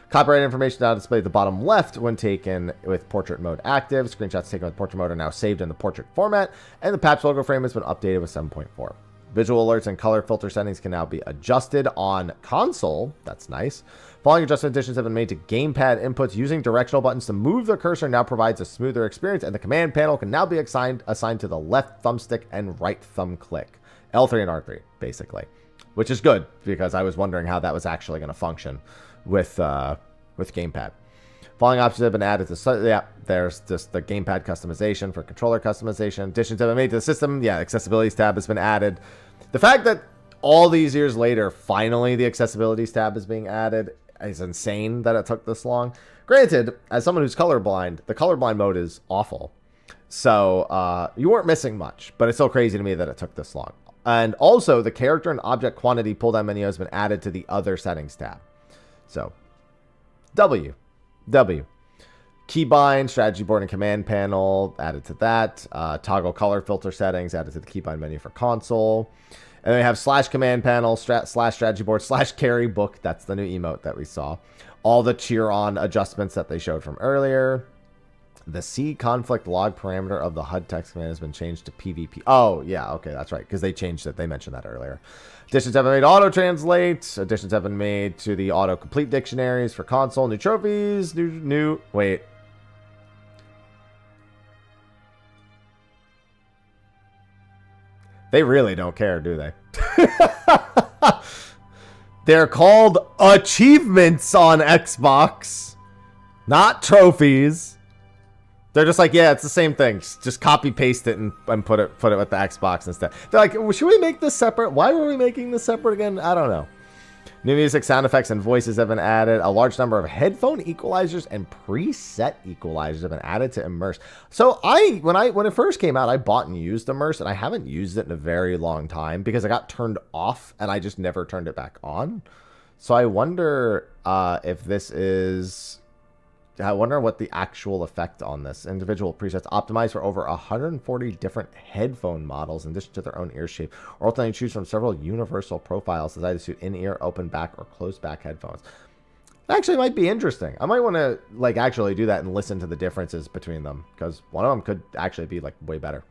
Copyright information now displayed at the bottom left when taken with portrait mode active. Screenshots taken with portrait mode are now saved in the portrait format, and the patch logo frame has been updated with 7.4. Visual alerts and color filter settings can now be adjusted on console. That's nice. Following adjustment additions have been made to gamepad inputs. Using directional buttons to move the cursor now provides a smoother experience, and the command panel can now be assigned to the left thumbstick and right thumb click. L3 and R3, basically. Which is good, because I was wondering how that was actually going to function with gamepad. Following options have been added to, yeah, there's just the gamepad customization for controller customization. Additions have been made to the system. Yeah, accessibilities tab has been added. The fact that all these years later, finally the accessibilities tab is being added is insane that it took this long. Granted, as someone who's colorblind, the colorblind mode is awful. So you weren't missing much, but it's still crazy to me that it took this long. And also, the character and object quantity pull-down menu has been added to the other settings tab. So, W. Keybind, strategy board, and command panel added to that. Toggle color filter settings added to the keybind menu for console. And then we have slash command panel, slash strategy board, slash carry book. That's the new emote that we saw. All the cheer on adjustments that they showed from earlier. The C conflict log parameter of the HUD text command has been changed to PvP. Oh, yeah, okay, that's right, because they changed it. They mentioned that earlier. Additions have been made to auto-translate. Additions have been made to the auto-complete dictionaries for console. New trophies, wait. They really don't care, do they? They're called achievements on Xbox, not trophies. They're just like, yeah, it's the same thing. Just copy paste it and put it with the Xbox instead. They're like, well, should we make this separate? Why were we making this separate again? I don't know. New music, sound effects, and voices have been added. A large number of headphone equalizers and preset equalizers have been added to Immerse. So when it first came out, I bought and used Immerse, and I haven't used it in a very long time because it got turned off and I just never turned it back on. So I wonder if this is... I wonder what the actual effect on this. Individual presets optimized for over 140 different headphone models in addition to their own ear shape, or ultimately choose from several universal profiles designed to suit in-ear, open back, or closed back headphones. That actually might be interesting. I might want to like actually do that and listen to the differences between them, because one of them could actually be like way better.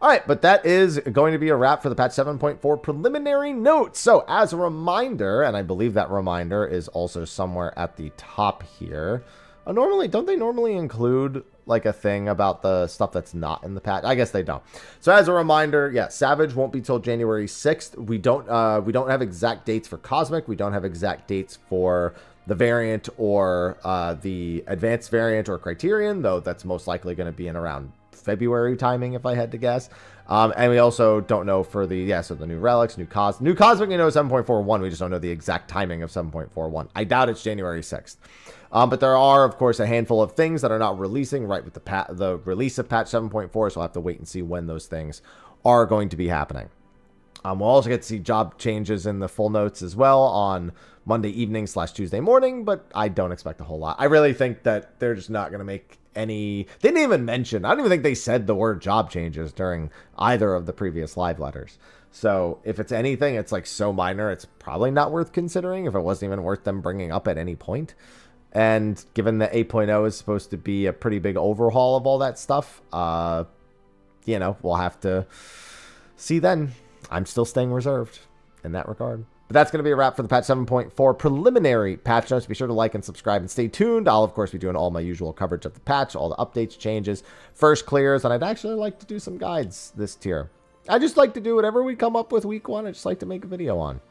All right, but that is going to be a wrap for the patch 7.4 preliminary notes. So as a reminder, and I believe that reminder is also somewhere at the top here. Normally, don't they normally include like a thing about the stuff that's not in the patch? I guess they don't. So as a reminder, yeah, Savage won't be till January 6th. We don't have exact dates for Cosmic. We don't have exact dates for the variant or the advanced variant or Criterion, though that's most likely going to be in around February timing, if I had to guess. And we also don't know for the, so the new relics, new Cosmic, 7.41. We just don't know the exact timing of 7.41. I doubt it's January 6th. But there are, of course, a handful of things that are not releasing right with the release of patch 7.4, so we'll have to wait and see when those things are going to be happening. We'll also get to see job changes in the full notes as well on Monday evening / Tuesday morning, but I don't expect a whole lot. I really think that they're just not going to make any... They didn't even mention... I don't even think they said the word job changes during either of the previous live letters. So if it's anything, it's like so minor, it's probably not worth considering if it wasn't even worth them bringing up at any point. And given that 8.0 is supposed to be a pretty big overhaul of all that stuff, we'll have to see then. I'm still staying reserved in that regard. But that's going to be a wrap for the patch 7.4 preliminary patch notes. Be sure to like and subscribe and stay tuned. I'll, of course, be doing all my usual coverage of the patch, all the updates, changes, first clears, and I'd actually like to do some guides this tier. I just like to do whatever we come up with week 1. I just like to make a video on.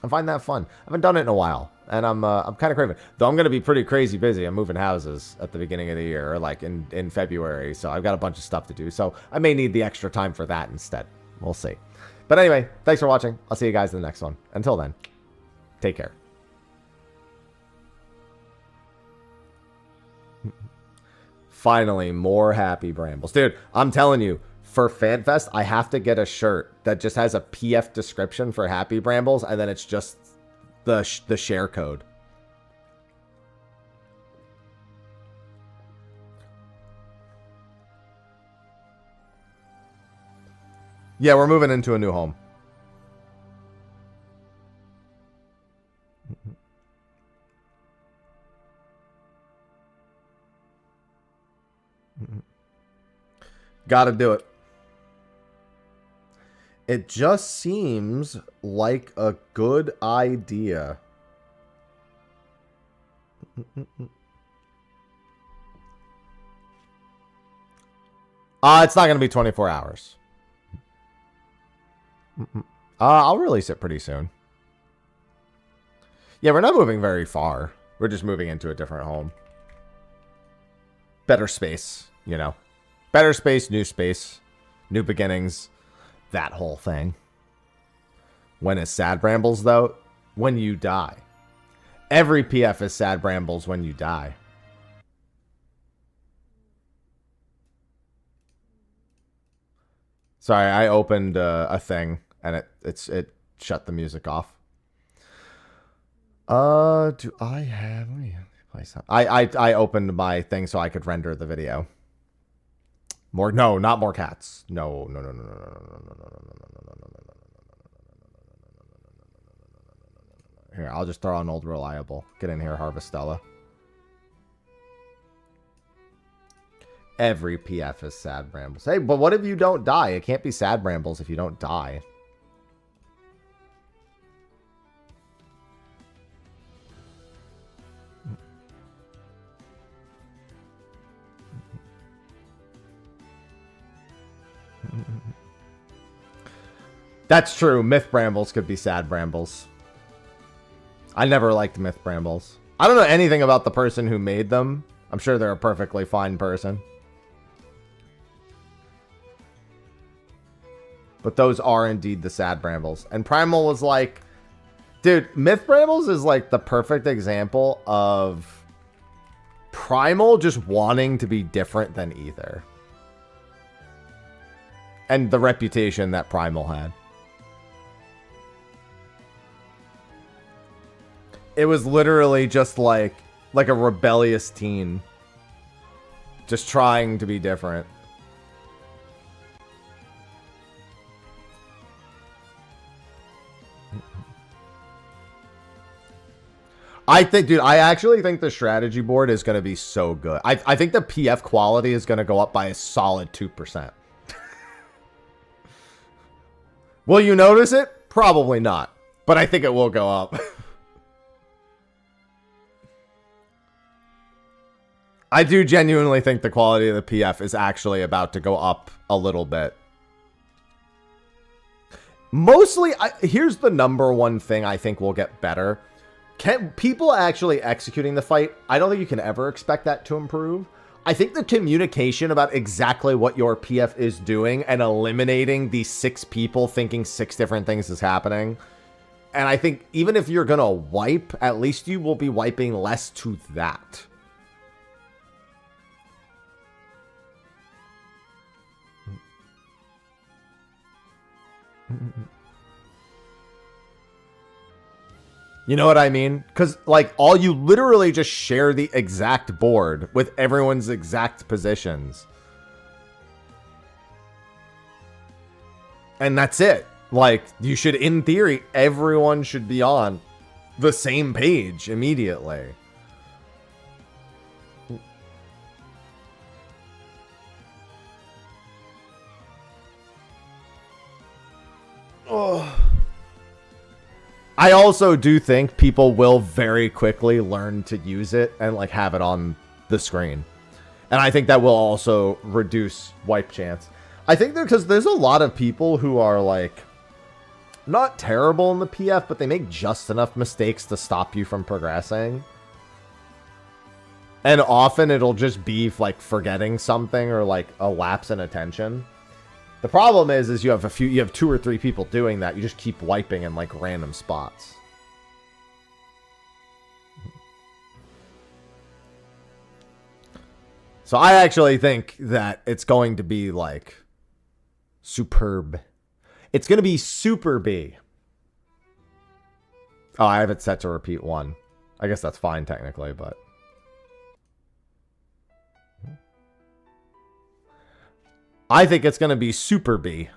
I find that fun. I haven't done it in a while, and I'm kind of craving. Though I'm going to be pretty crazy busy. I'm moving houses at the beginning of the year, or like in February, so I've got a bunch of stuff to do. So I may need the extra time for that instead. We'll see. But anyway, thanks for watching. I'll see you guys in the next one. Until then, take care. Finally, more happy brambles. Dude, I'm telling you, for FanFest, I have to get a shirt that just has a PF description for Happy Brambles, and then it's just the share code. Yeah, we're moving into a new home. Gotta do it. It just seems like a good idea. It's not going to be 24 hours. I'll release it pretty soon. Yeah, we're not moving very far. We're just moving into a different home. Better space, Better space, new beginnings. That whole thing. When is Sad Brambles, though? When you die. Every PF is Sad Brambles when you die. Sorry, I opened a thing, and it shut the music off. Do I have... Let me play some. I opened my thing so I could render the video. No, not more cats. No. Here, I'll just throw on Old Reliable. Get in here, Harvestella. Every PF is Sad Brambles. Hey, but what if you don't die? It can't be Sad Brambles if you don't die. That's true. Myth Brambles could be Sad Brambles. I never liked Myth Brambles. I don't know anything about the person who made them. I'm sure they're a perfectly fine person. But those are indeed the Sad Brambles. And Primal was like... Dude, Myth Brambles is like the perfect example of Primal just wanting to be different than Ether. And the reputation that Primal had. It was literally just like a rebellious teen. Just trying to be different. I think, dude, I actually think the strategy board is going to be so good. I think the PF quality is going to go up by a solid 2%. Will you notice it? Probably not. But I think it will go up. I do genuinely think the quality of the PF is actually about to go up a little bit. Mostly, here's the number one thing I think will get better. Can people actually executing the fight? I don't think you can ever expect that to improve. I think the communication about exactly what your PF is doing and eliminating these 6 people thinking 6 different things is happening. And I think even if you're going to wipe, at least you will be wiping less to that. You know what I mean? Because, like, you literally just share the exact board with everyone's exact positions. And that's it. Like, you should, in theory, everyone should be on the same page immediately. Oh. I also do think people will very quickly learn to use it and like have it on the screen. And I think that will also reduce wipe chance. I think that because there's a lot of people who are like not terrible in the PF, but they make just enough mistakes to stop you from progressing. And often it'll just be like forgetting something or like a lapse in attention. The problem is you have 2 or 3 people doing that. You just keep wiping in like random spots. So I actually think that it's going to be like superb. It's going to be super B. Oh, I have it set to repeat 1. I guess that's fine technically, but I think it's going to be super B.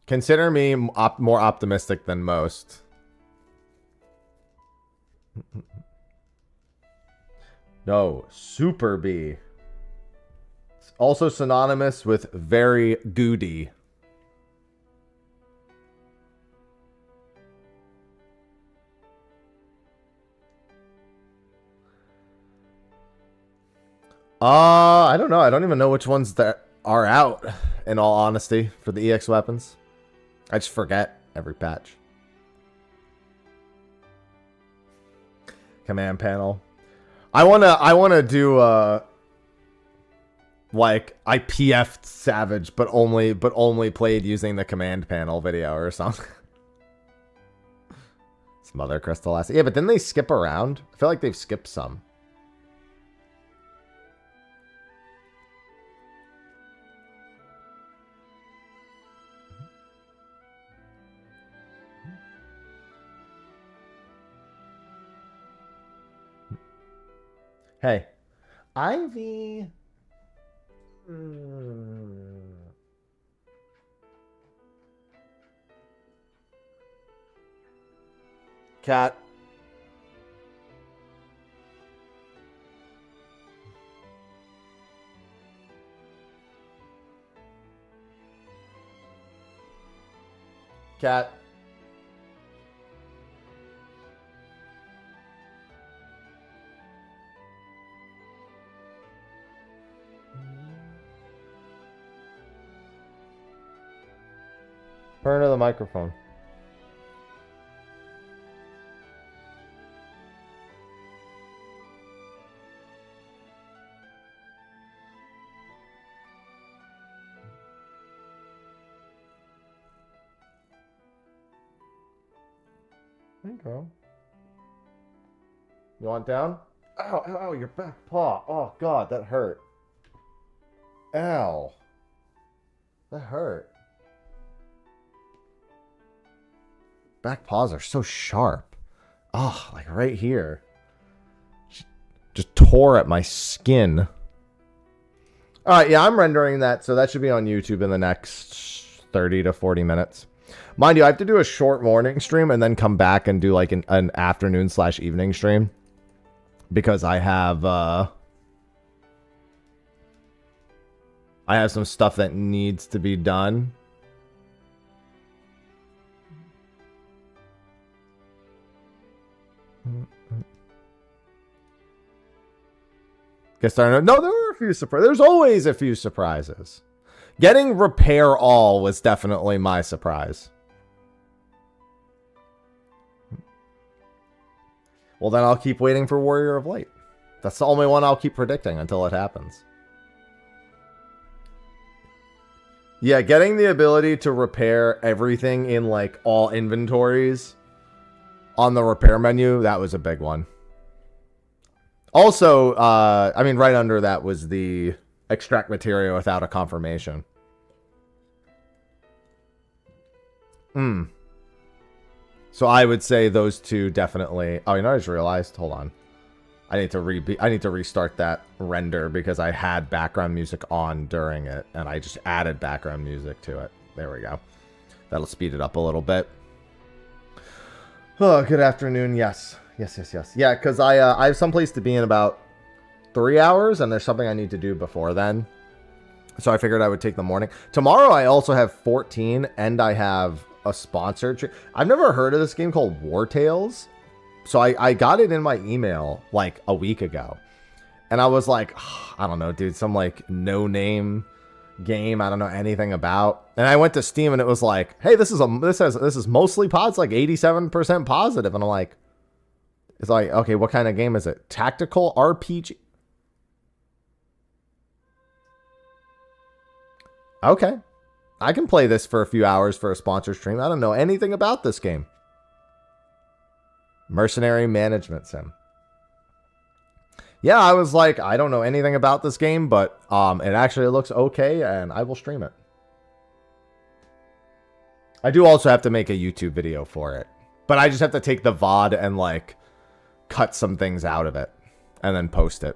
Consider me more optimistic than most. No, super B. It's also synonymous with very goody. I don't know. I don't even know which ones that are out, in all honesty, for the EX weapons. I just forget every patch. Command panel. I wanna do like I PF'd Savage, but only played using the command panel video or something. Smother Crystal Acid. Yeah, but then they skip around. I feel like they've skipped some. Hey, Ivy. Cat. Cat. Turn to the microphone. There you go. You want down? Ow, ow, ow, your back paw. Oh, God, that hurt. Ow. That hurt. Back paws are so sharp. Oh, like right here. Just tore at my skin. All right, yeah, I'm rendering that, so that should be on YouTube in the next 30 to 40 minutes. Mind you, I have to do a short morning stream and then come back and do like an afternoon/evening stream. Because I have some stuff that needs to be done. Guess there were a few surprises. There's always a few surprises. Getting Repair All was definitely my surprise. Well, then I'll keep waiting for Warrior of Light. That's the only one I'll keep predicting until it happens. Yeah, getting the ability to repair everything in, like, all inventories on the repair menu, that was a big one. Also, I mean, right under that was the extract material without a confirmation. So I would say those two definitely. Oh, you know, I just realized. Hold on. I need to restart that render because I had background music on during it, and I just added background music to it. There we go. That'll speed it up a little bit. Oh, good afternoon. Yes. Yeah, because I have someplace to be in about 3 hours, and there's something I need to do before then. So I figured I would take the morning. Tomorrow I also have 14, and I have a sponsored. I've never heard of this game called War Tales. So I got it in my email like a week ago. And I was like, I don't know, dude, some like no-name game I don't know anything about. And I went to Steam and it was like, hey, this is mostly pods, like 87% positive. And I'm like, it's like, okay, what kind of game is it? Tactical RPG. Okay. I can play this for a few hours for a sponsor stream. I don't know anything about this game. Mercenary Management Sim. Yeah, I was like, I don't know anything about this game, but it actually looks okay, and I will stream it. I do also have to make a YouTube video for it, but I just have to take the VOD and like cut some things out of it and then post it.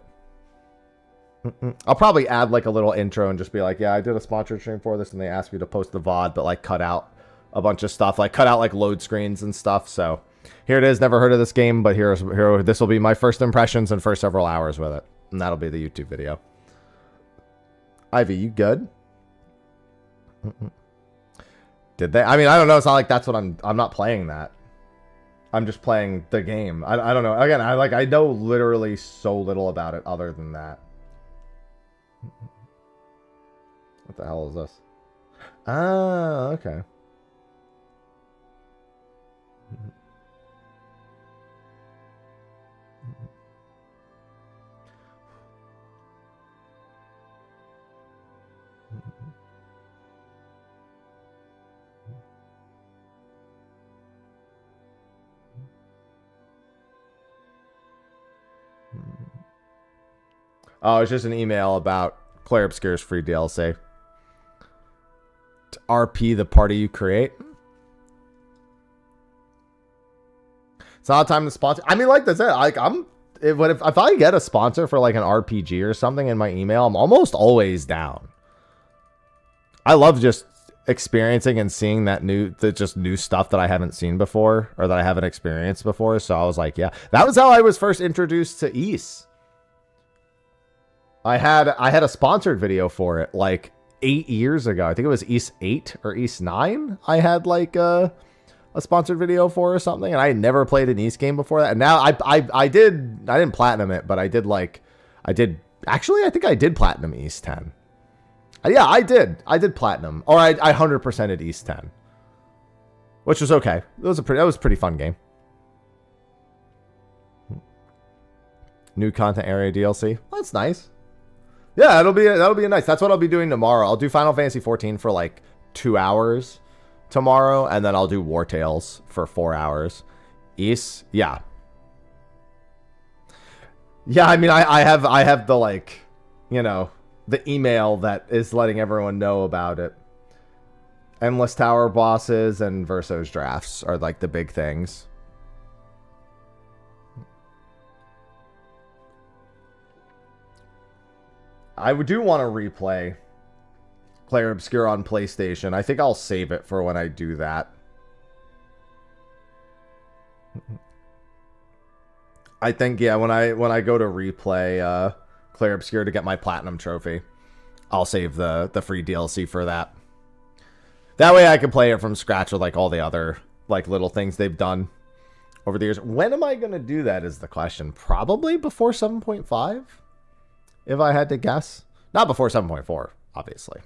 I'll probably add like a little intro and just be like, yeah, I did a sponsored stream for this, and they asked me to post the VOD, but like cut out a bunch of stuff, like cut out like load screens and stuff. So here it is. Never heard of this game, but here this will be my first impressions and first several hours with it, and that'll be the YouTube video. Ivy, you good? Did they? I mean, I don't know. It's not like that's what I'm not playing that. I'm just playing the game. I don't know. Again, I know literally so little about it other than that. What the hell is this? Ah, okay. Oh, it's just an email about Claire Obscure's free DLC. To RP the party you create. It's not time to sponsor. I mean, like that's it. Like if I get a sponsor for like an RPG or something in my email, I'm almost always down. I love just experiencing and seeing that new stuff that I haven't seen before or that I haven't experienced before. So I was like, yeah, that was how I was first introduced to Ys. I had a sponsored video for it like 8 years ago. I think it was Ys 8 or Ys 9. I had like a sponsored video for or something, and I had never played an Ys game before that. And now I didn't platinum it, but I think I did platinum Ys 10. Yeah, I did platinum, or I 100%ed Ys 10, which was okay. That was a pretty fun game. New content area DLC. Well, that's nice. Yeah, that'll be nice. That's what I'll be doing tomorrow. I'll do Final Fantasy 14 for like 2 hours tomorrow, and then I'll do War Tales for 4 hours. Ys, yeah. Yeah, I mean, I have the like, you know, the email that is letting everyone know about it. Endless Tower bosses and Verso's drafts are like the big things. I do want to replay Claire Obscure on PlayStation. I think I'll save it for when I do that. I think, yeah, when I go to replay Claire Obscure to get my Platinum trophy, I'll save the free DLC for that. That way I can play it from scratch with like all the other like little things they've done over the years. When am I going to do that is the question. Probably before 7.5. if I had to guess. Not before 7.4, obviously.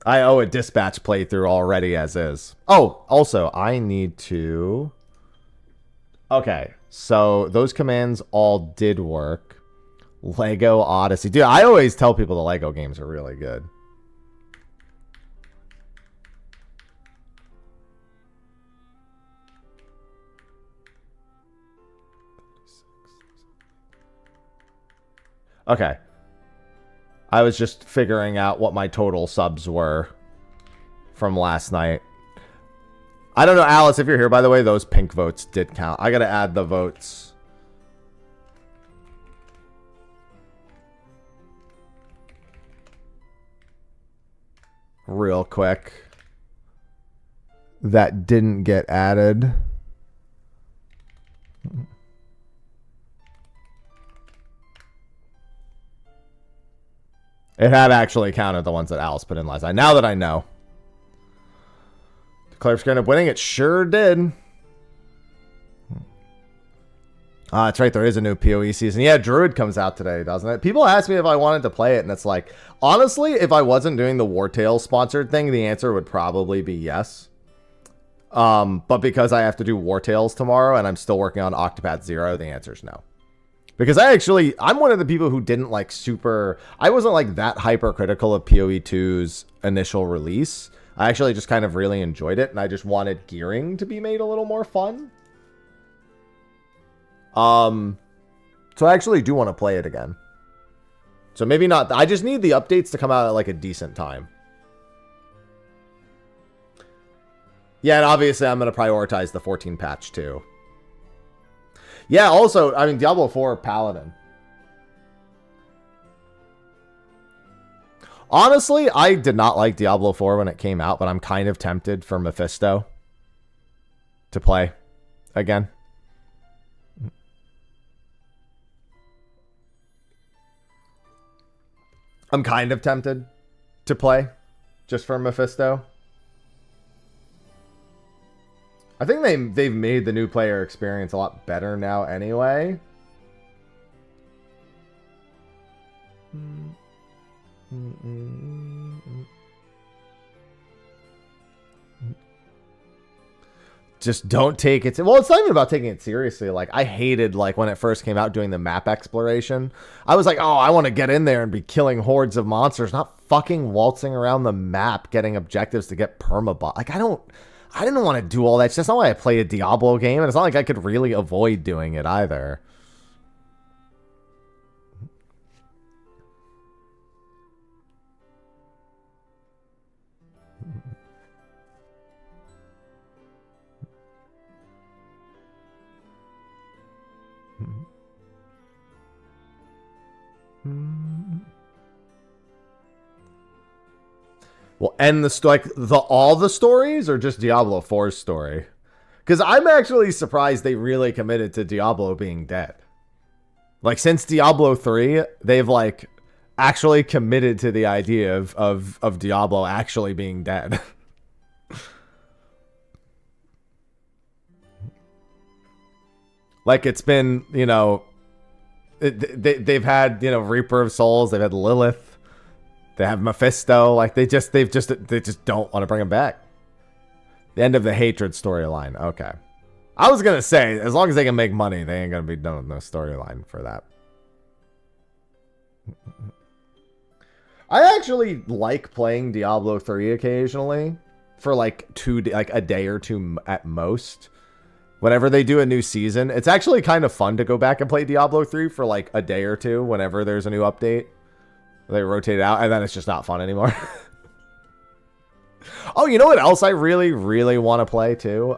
I owe a dispatch playthrough already as is. Oh, also, I need to... Okay, so those commands all did work. Lego Odyssey. Dude, I always tell people the Lego games are really good. Okay. I was just figuring out what my total subs were from last night. I don't know, Alice, if you're here, by the way, those pink votes did count. I gotta add the votes. Real quick. That didn't get added. It had actually counted the ones that Alice put in last night. Now that I know. Declare for end up winning. It sure did. That's right. There is a new PoE season. Yeah, Druid comes out today, doesn't it? People ask me if I wanted to play it, and it's like, honestly, if I wasn't doing the Wartail sponsored thing, the answer would probably be yes. But because I have to do Wartails tomorrow, and I'm still working on Octopath Zero, the answer is no. Because I'm one of the people who didn't like I wasn't like that hypercritical of PoE 2's initial release. I actually just kind of really enjoyed it, and I just wanted gearing to be made a little more fun. So I actually do want to play it again. So maybe not. I just need the updates to come out at like a decent time. Yeah, and obviously I'm going to prioritize the 14 patch too. Yeah, also, I mean, Diablo 4 Paladin. Honestly, I did not like Diablo 4 when it came out, but I'm kind of tempted for Mephisto to play again. I'm kind of tempted to play just for Mephisto. I think they've made the new player experience a lot better now anyway. Just don't take it. Well, it's not even about taking it seriously. Like, I hated, like, when it first came out doing the map exploration. I was like, oh, I want to get in there and be killing hordes of monsters, not fucking waltzing around the map getting objectives to get permabot. Like, I didn't want to do all that. That's not why I play a Diablo game, and it's not like I could really avoid doing it either. Well, end all the stories, or just Diablo 4's story? Because I'm actually surprised they really committed to Diablo being dead. Like, since Diablo 3, they've like actually committed to the idea of Diablo actually being dead. Like, it's been, you know, they've had, you know, Reaper of Souls, they've had Lilith. They have Mephisto. Like, they just don't want to bring him back. The end of the hatred storyline. Okay. I was going to say, as long as they can make money, they ain't going to be done with no storyline for that. I actually like playing Diablo 3 occasionally for like a day or two at most. Whenever they do a new season, it's actually kind of fun to go back and play Diablo 3 for like a day or two whenever there's a new update. They rotate it out, and then it's just not fun anymore. Oh, you know what else I really, really want to play, too?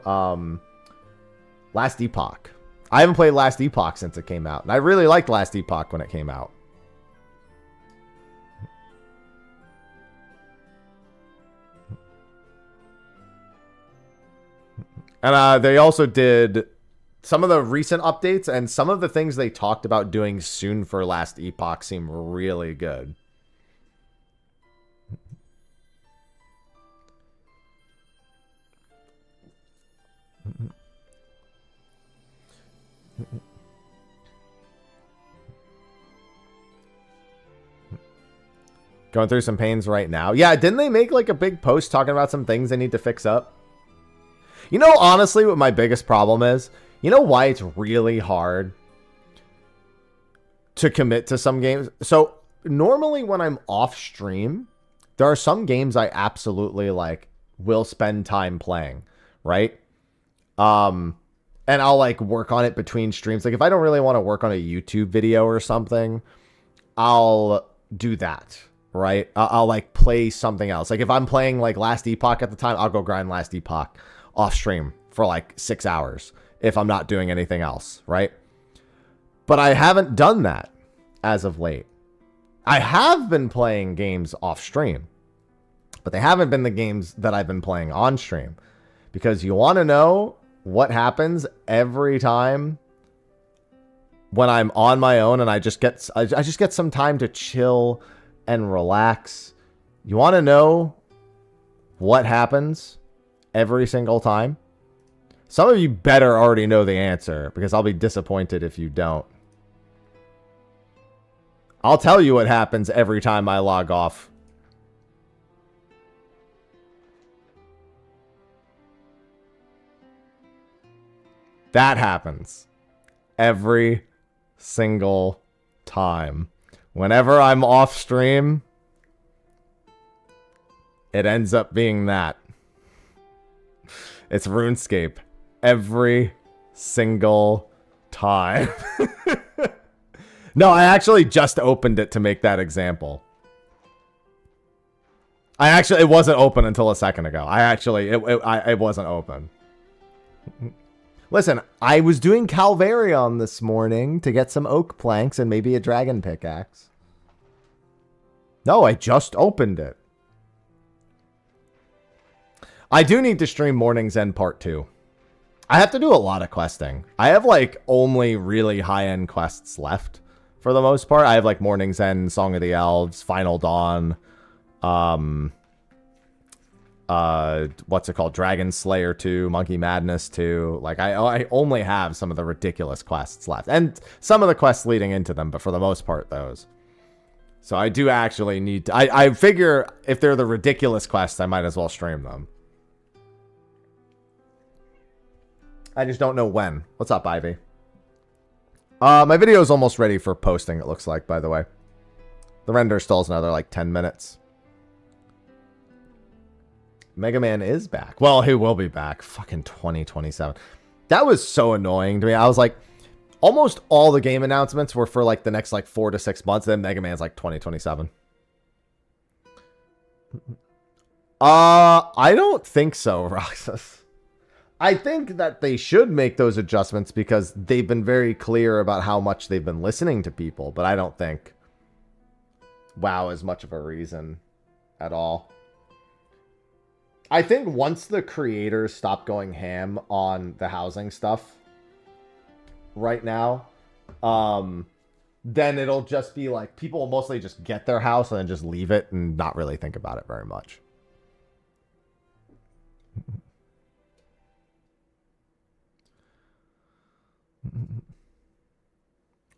Last Epoch. I haven't played Last Epoch since it came out, and I really liked Last Epoch when it came out. And they also did some of the recent updates, and some of the things they talked about doing soon for Last Epoch seem really good. Going through some pains right now. Yeah, didn't they make like a big post talking about some things they need to fix up? You know, honestly, what my biggest problem is, you know why it's really hard to commit to some games? So normally when I'm off stream, there are some games I absolutely like will spend time playing, right? And I'll like work on it between streams. Like if I don't really want to work on a YouTube video or something, I'll do that, right? I'll like play something else. Like if I'm playing like Last Epoch at the time, I'll go grind Last Epoch off stream for like 6 hours if I'm not doing anything else, right? But I haven't done that as of late. I have been playing games off stream, but they haven't been the games that I've been playing on stream, because you want to know what happens every time when I'm on my own and I just get some time to chill and relax. You want to know what happens every single time? Some of you better already know the answer, because I'll be disappointed if you don't. I'll tell you what happens every time I log off. That happens every single time. Whenever I'm off stream, it ends up being that. It's RuneScape every single time. No, I actually just opened it to make that example. It wasn't open until a second ago. It wasn't open. Listen, I was doing Calvarion this morning to get some oak planks and maybe a dragon pickaxe. No, I just opened it. I do need to stream Morning's End Part 2. I have to do a lot of questing. I have like only really high-end quests left for the most part. I have like Morning's End, Song of the Elves, Final Dawn, what's it called? Dragon Slayer 2, Monkey Madness 2. Like I only have some of the ridiculous quests left, and some of the quests leading into them, but for the most part those. So I do actually need to, I figure if they're the ridiculous quests, I might as well stream them. I just don't know when. What's up, Ivy? My video is almost ready for posting, it looks like, by the way. The render stalls another like 10 minutes. Mega Man is back. Well, he will be back. Fucking 2027. That was so annoying to me. I was like, almost all the game announcements were for like the next like 4 to 6 months. Then Mega Man's like 2027. I don't think so, Roxas. I think that they should make those adjustments because they've been very clear about how much they've been listening to people. But I don't think WoW is much of a reason at all. I think once the creators stop going ham on the housing stuff right now, then it'll just be like people will mostly just get their house and then just leave it and not really think about it very much.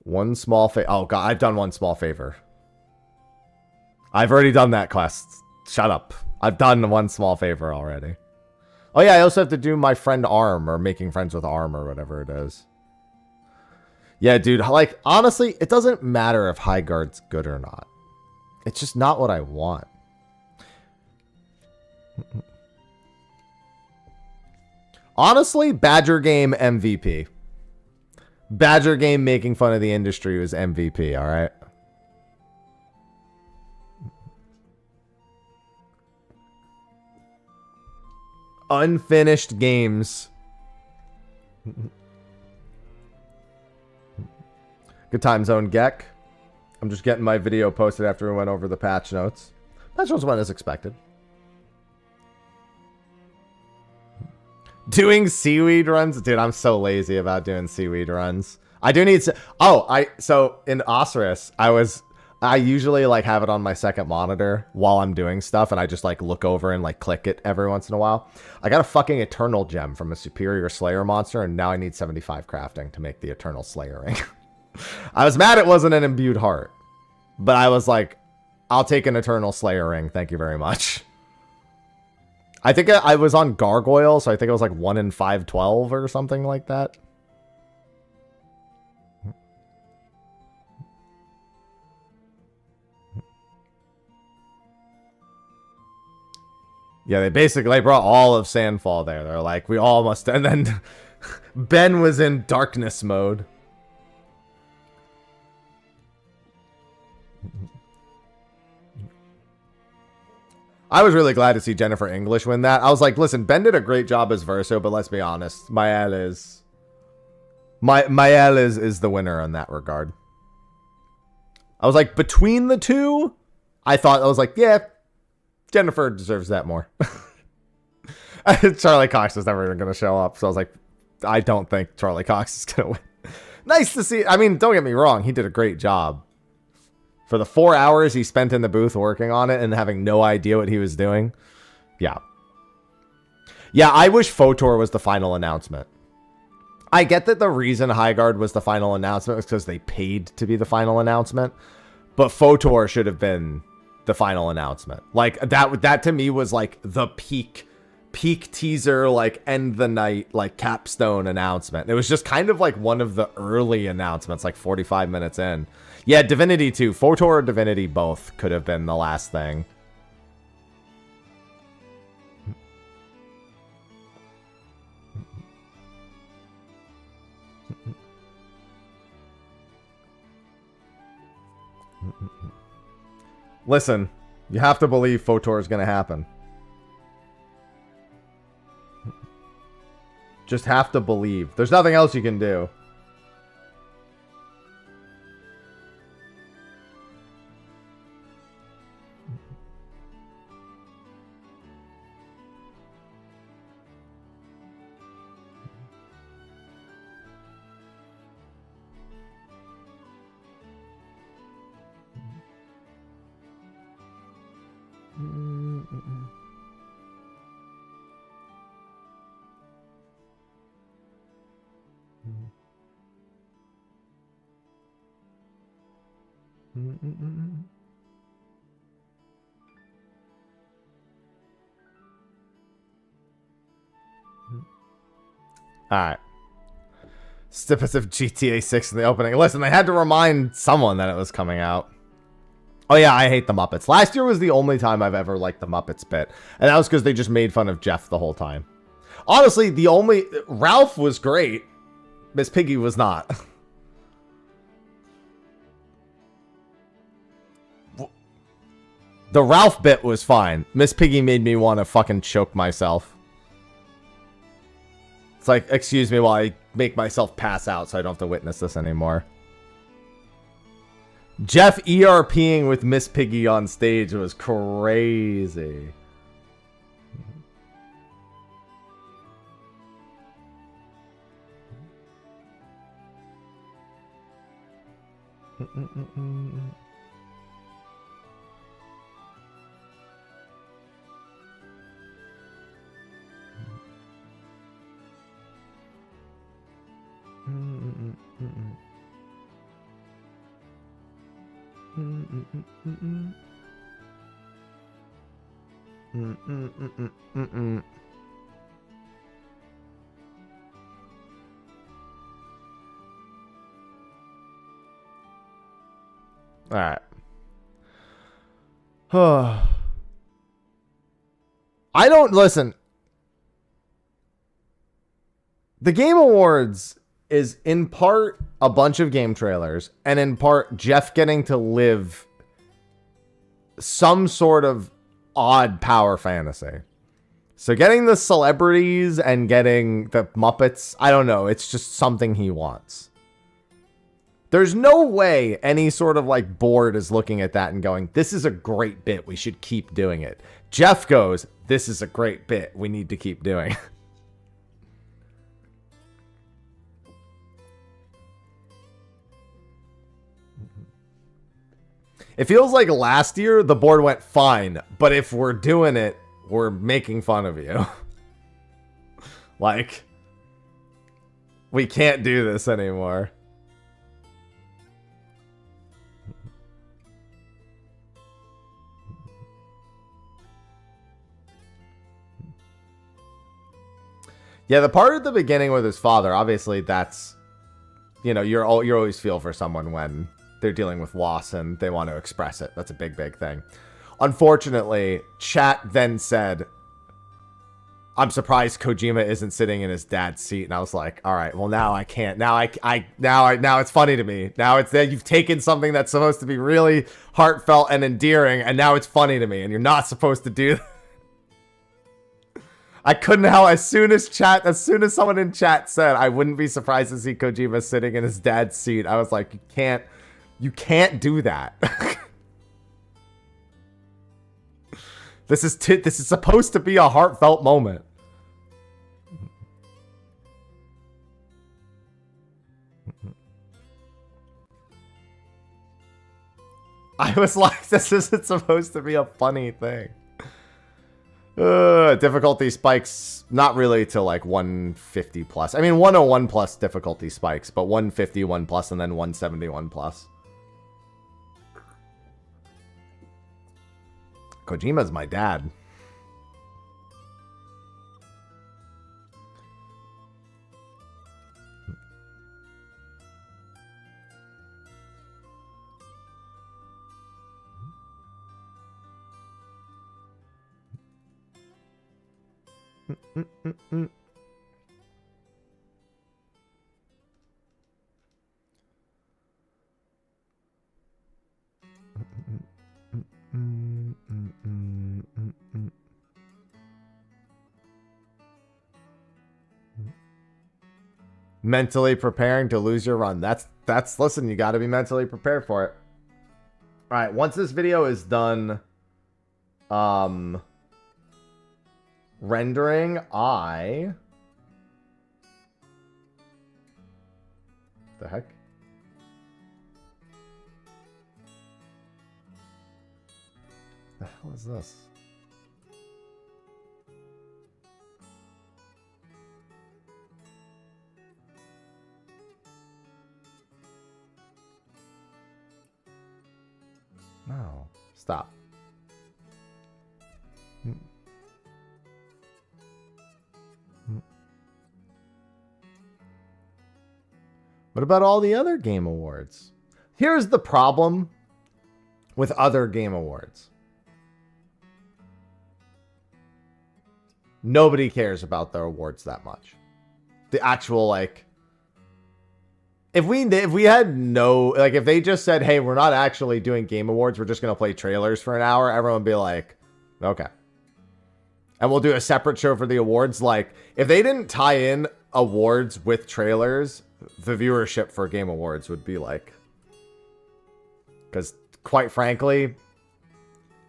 One small favor. Oh, God, I've done one small favor. I've already done that quest. Shut up. I've done one small favor already. Oh, yeah, I also have to do my friend Arm, or making friends with Arm, or whatever it is. Yeah, dude, like, honestly, it doesn't matter if High Guard's good or not. It's just not what I want. Honestly, Badger Game MVP. Badger Game making fun of the industry was MVP, all right? Unfinished games. Good time zone, Gek. I'm just getting my video posted after we went over the patch notes. Patch notes went as expected. Doing seaweed runs? Dude, I'm so lazy about doing seaweed runs. I do need to... Oh, so in Osiris, I usually like have it on my second monitor while I'm doing stuff, and I just like look over and like click it every once in a while. I got a fucking Eternal Gem from a Superior Slayer monster, and now I need 75 crafting to make the Eternal Slayer ring. I was mad it wasn't an Imbued Heart, but I was like, I'll take an Eternal Slayer ring. Thank you very much. I think I was on Gargoyle, so I think it was like 1 in 512 or something like that. Yeah, they basically brought all of Sandfall there. They're like, we all must... And then Ben was in darkness mode. I was really glad to see Jennifer English win that. I was like, listen, Ben did a great job as Verso, but let's be honest. Mael is the winner in that regard. I was like, between the two, I was like, yeah, Jennifer deserves that more. Charlie Cox was never even going to show up, so I was like, I don't think Charlie Cox is going to win. Nice to see. I mean, don't get me wrong. He did a great job. For the 4 hours he spent in the booth working on it and having no idea what he was doing. Yeah. Yeah, I wish Photor was the final announcement. I get that the reason Highguard was the final announcement was because they paid to be the final announcement. But Photor should have been the final announcement. Like, that to me was like the peak teaser, like end the night, like capstone announcement. It was just kind of like one of the early announcements, like 45 minutes in. Yeah, Divinity 2. Photor or Divinity both could have been the last thing. Listen, you have to believe Photor is going to happen. Just have to believe. There's nothing else you can do. Alright. Snippets of GTA 6 in the opening. Listen, they had to remind someone that it was coming out. Oh yeah, I hate the Muppets. Last year was the only time I've ever liked the Muppets bit. And that was because they just made fun of Jeff the whole time. Honestly, Ralph was great. Miss Piggy was not. The Ralph bit was fine. Miss Piggy made me want to fucking choke myself. It's like, excuse me while I make myself pass out so I don't have to witness this anymore. Jeff ERPing with Miss Piggy on stage was crazy. All right. I don't listen. The Game Awards is in part a bunch of game trailers and in part Jeff getting to live some sort of odd power fantasy. So getting the celebrities and getting the Muppets, I don't know. It's just something he wants. There's no way any sort of like board is looking at that and going, this is a great bit. We should keep doing it. Jeff goes, this is a great bit. We need to keep doing it. It feels like last year the board went fine, but if we're doing it, we're making fun of you. Like, we can't do this anymore. Yeah, the part at the beginning with his father, obviously that's, you know, you always feel for someone when they're dealing with loss and they want to express it. That's a big, big thing. Unfortunately, chat then said, I'm surprised Kojima isn't sitting in his dad's seat. And I was like, all right, well, now I can't. Now now it's funny to me. Now it's that you've taken something that's supposed to be really heartfelt and endearing, and now it's funny to me, and you're not supposed to do that. I couldn't help, as soon as someone in chat said I wouldn't be surprised to see Kojima sitting in his dad's seat, I was like, you can't do that. This is supposed to be a heartfelt moment. I was like, this isn't supposed to be a funny thing. Difficulty spikes, not really to like 150 plus. I mean, 101 plus difficulty spikes, but 151 plus and then 171 plus. Kojima's my dad. Mentally preparing to lose your run. That's listen, you got to be mentally prepared for it. All right, once this video is done rendering, the heck? The hell is this? No. Stop. What about all the other game awards? Here's the problem with other game awards. Nobody cares about their awards that much. The actual, like, if we had no, like, if they just said, hey, we're not actually doing game awards, we're just going to play trailers for an hour, everyone would be like, okay. And we'll do a separate show for the awards. Like, if they didn't tie in awards with trailers, the viewership for game awards would be like, because quite frankly,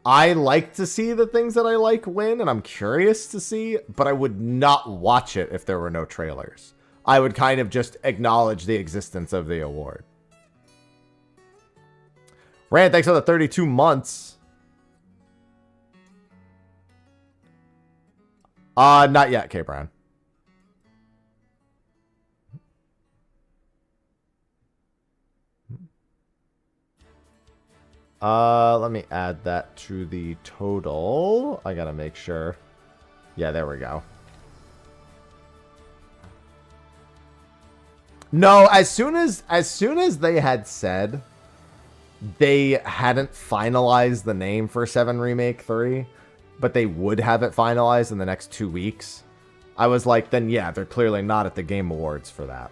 I like to see the things that I like win, and I'm curious to see, but I would not watch it if there were no trailers. I would kind of just acknowledge the existence of the award. Rand, thanks for the 32 months. Not yet, K. Brown. Let me add that to the total. I gotta make sure. Yeah, there we go. No, as soon as they had said they hadn't finalized the name for 7 Remake 3, but they would have it finalized in the next 2 weeks, I was like, then yeah, they're clearly not at the Game Awards for that.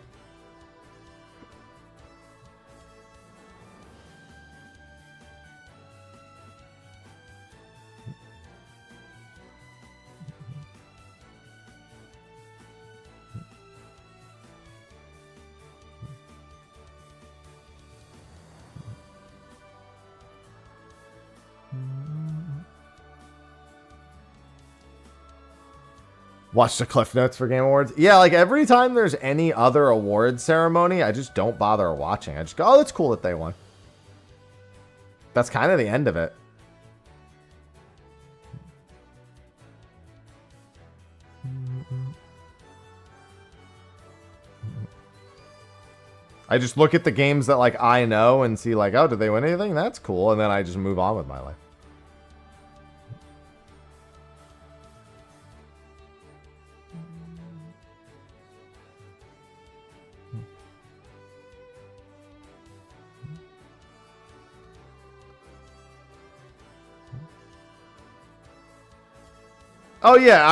Watch the Cliff Notes for Game Awards. Yeah, like every time there's any other award ceremony, I just don't bother watching. I just go, oh, that's cool that they won. That's kind of the end of it. I just look at the games that like I know and see like, oh, did they win anything? That's cool. And then I just move on with my life. Oh yeah,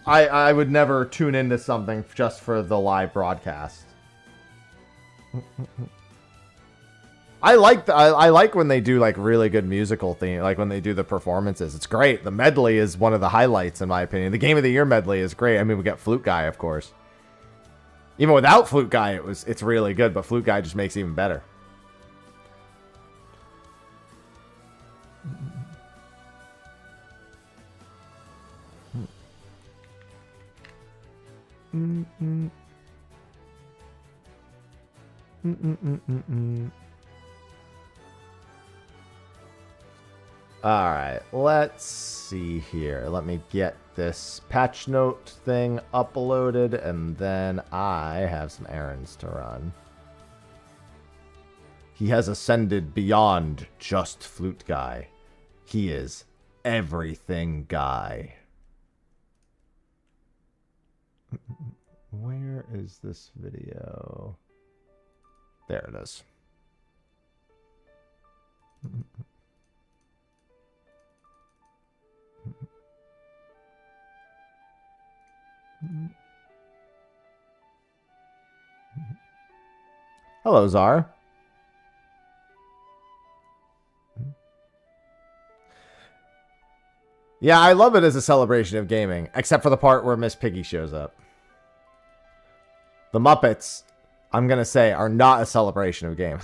I would never tune into something just for the live broadcast. I like when they do like really good musical theme, like when they do the performances. It's great. The medley is one of the highlights in my opinion. The Game of the Year medley is great. I mean, we got Flute Guy, of course. Even without Flute Guy, it's really good, but Flute Guy just makes it even better. All right, let's see here. Let me get this patch note thing uploaded, and then I have some errands to run. He has ascended beyond just Flute Guy. He is everything guy. Where is this video? There it is. Hello, Czar. Yeah, I love it as a celebration of gaming, except for the part where Miss Piggy shows up. The Muppets, I'm going to say, are not a celebration of gaming.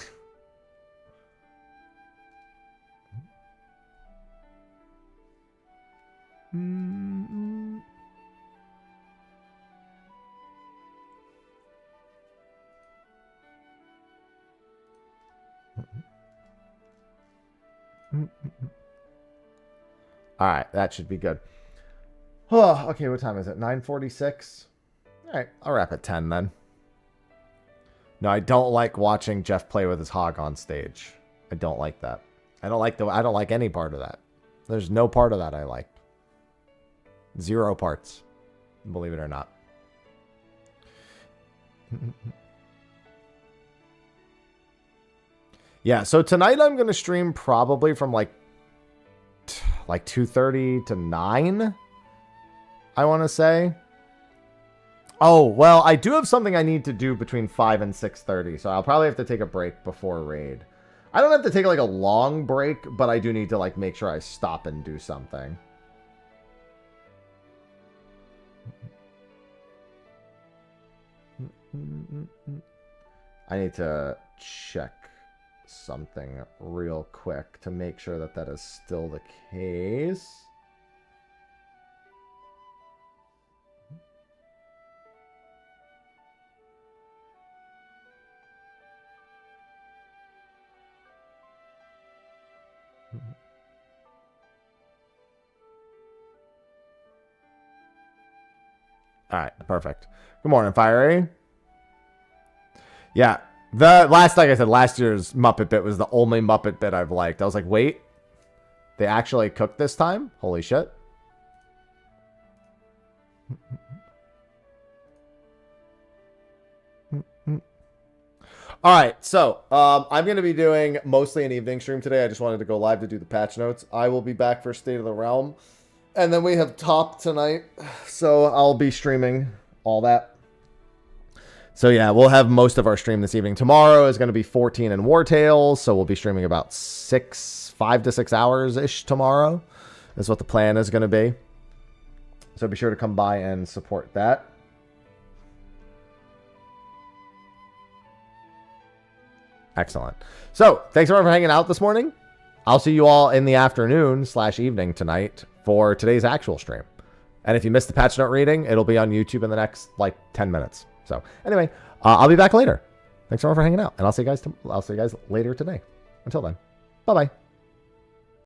All right, that should be good. Oh, okay, what time is it? 9:46? All right, I'll wrap at 10 then. No, I don't like watching Jeff play with his hog on stage. I don't like that. I don't like any part of that. There's no part of that I like. 0 parts. Believe it or not. Yeah, so tonight I'm going to stream probably from like 2:30 to 9, I want to say. Oh, well, I do have something I need to do between 5 and 6:30, so I'll probably have to take a break before raid. I don't have to take like a long break, but I do need to like make sure I stop and do something. I need to check something real quick to make sure that that is still the case. All right, perfect. Good morning, Fiery. Yeah, like I said, last year's Muppet bit was the only Muppet bit I've liked. I was like, wait, they actually cooked this time? Holy shit. All right, so I'm going to be doing mostly an evening stream today. I just wanted to go live to do the patch notes. I will be back for State of the Realm. And then we have Top tonight, so I'll be streaming all that. So yeah, we'll have most of our stream this evening. Tomorrow is going to be 14 and War Tales, so we'll be streaming about 5 to 6 hours-ish tomorrow. Is what the plan is going to be. So be sure to come by and support that. Excellent. So, thanks everyone for hanging out this morning. I'll see you all in the afternoon/evening tonight for today's actual stream. And if you missed the patch note reading, it'll be on YouTube in the next, 10 minutes. So, anyway, I'll be back later. Thanks everyone for hanging out. And I'll see you guys later today. Until then, bye-bye.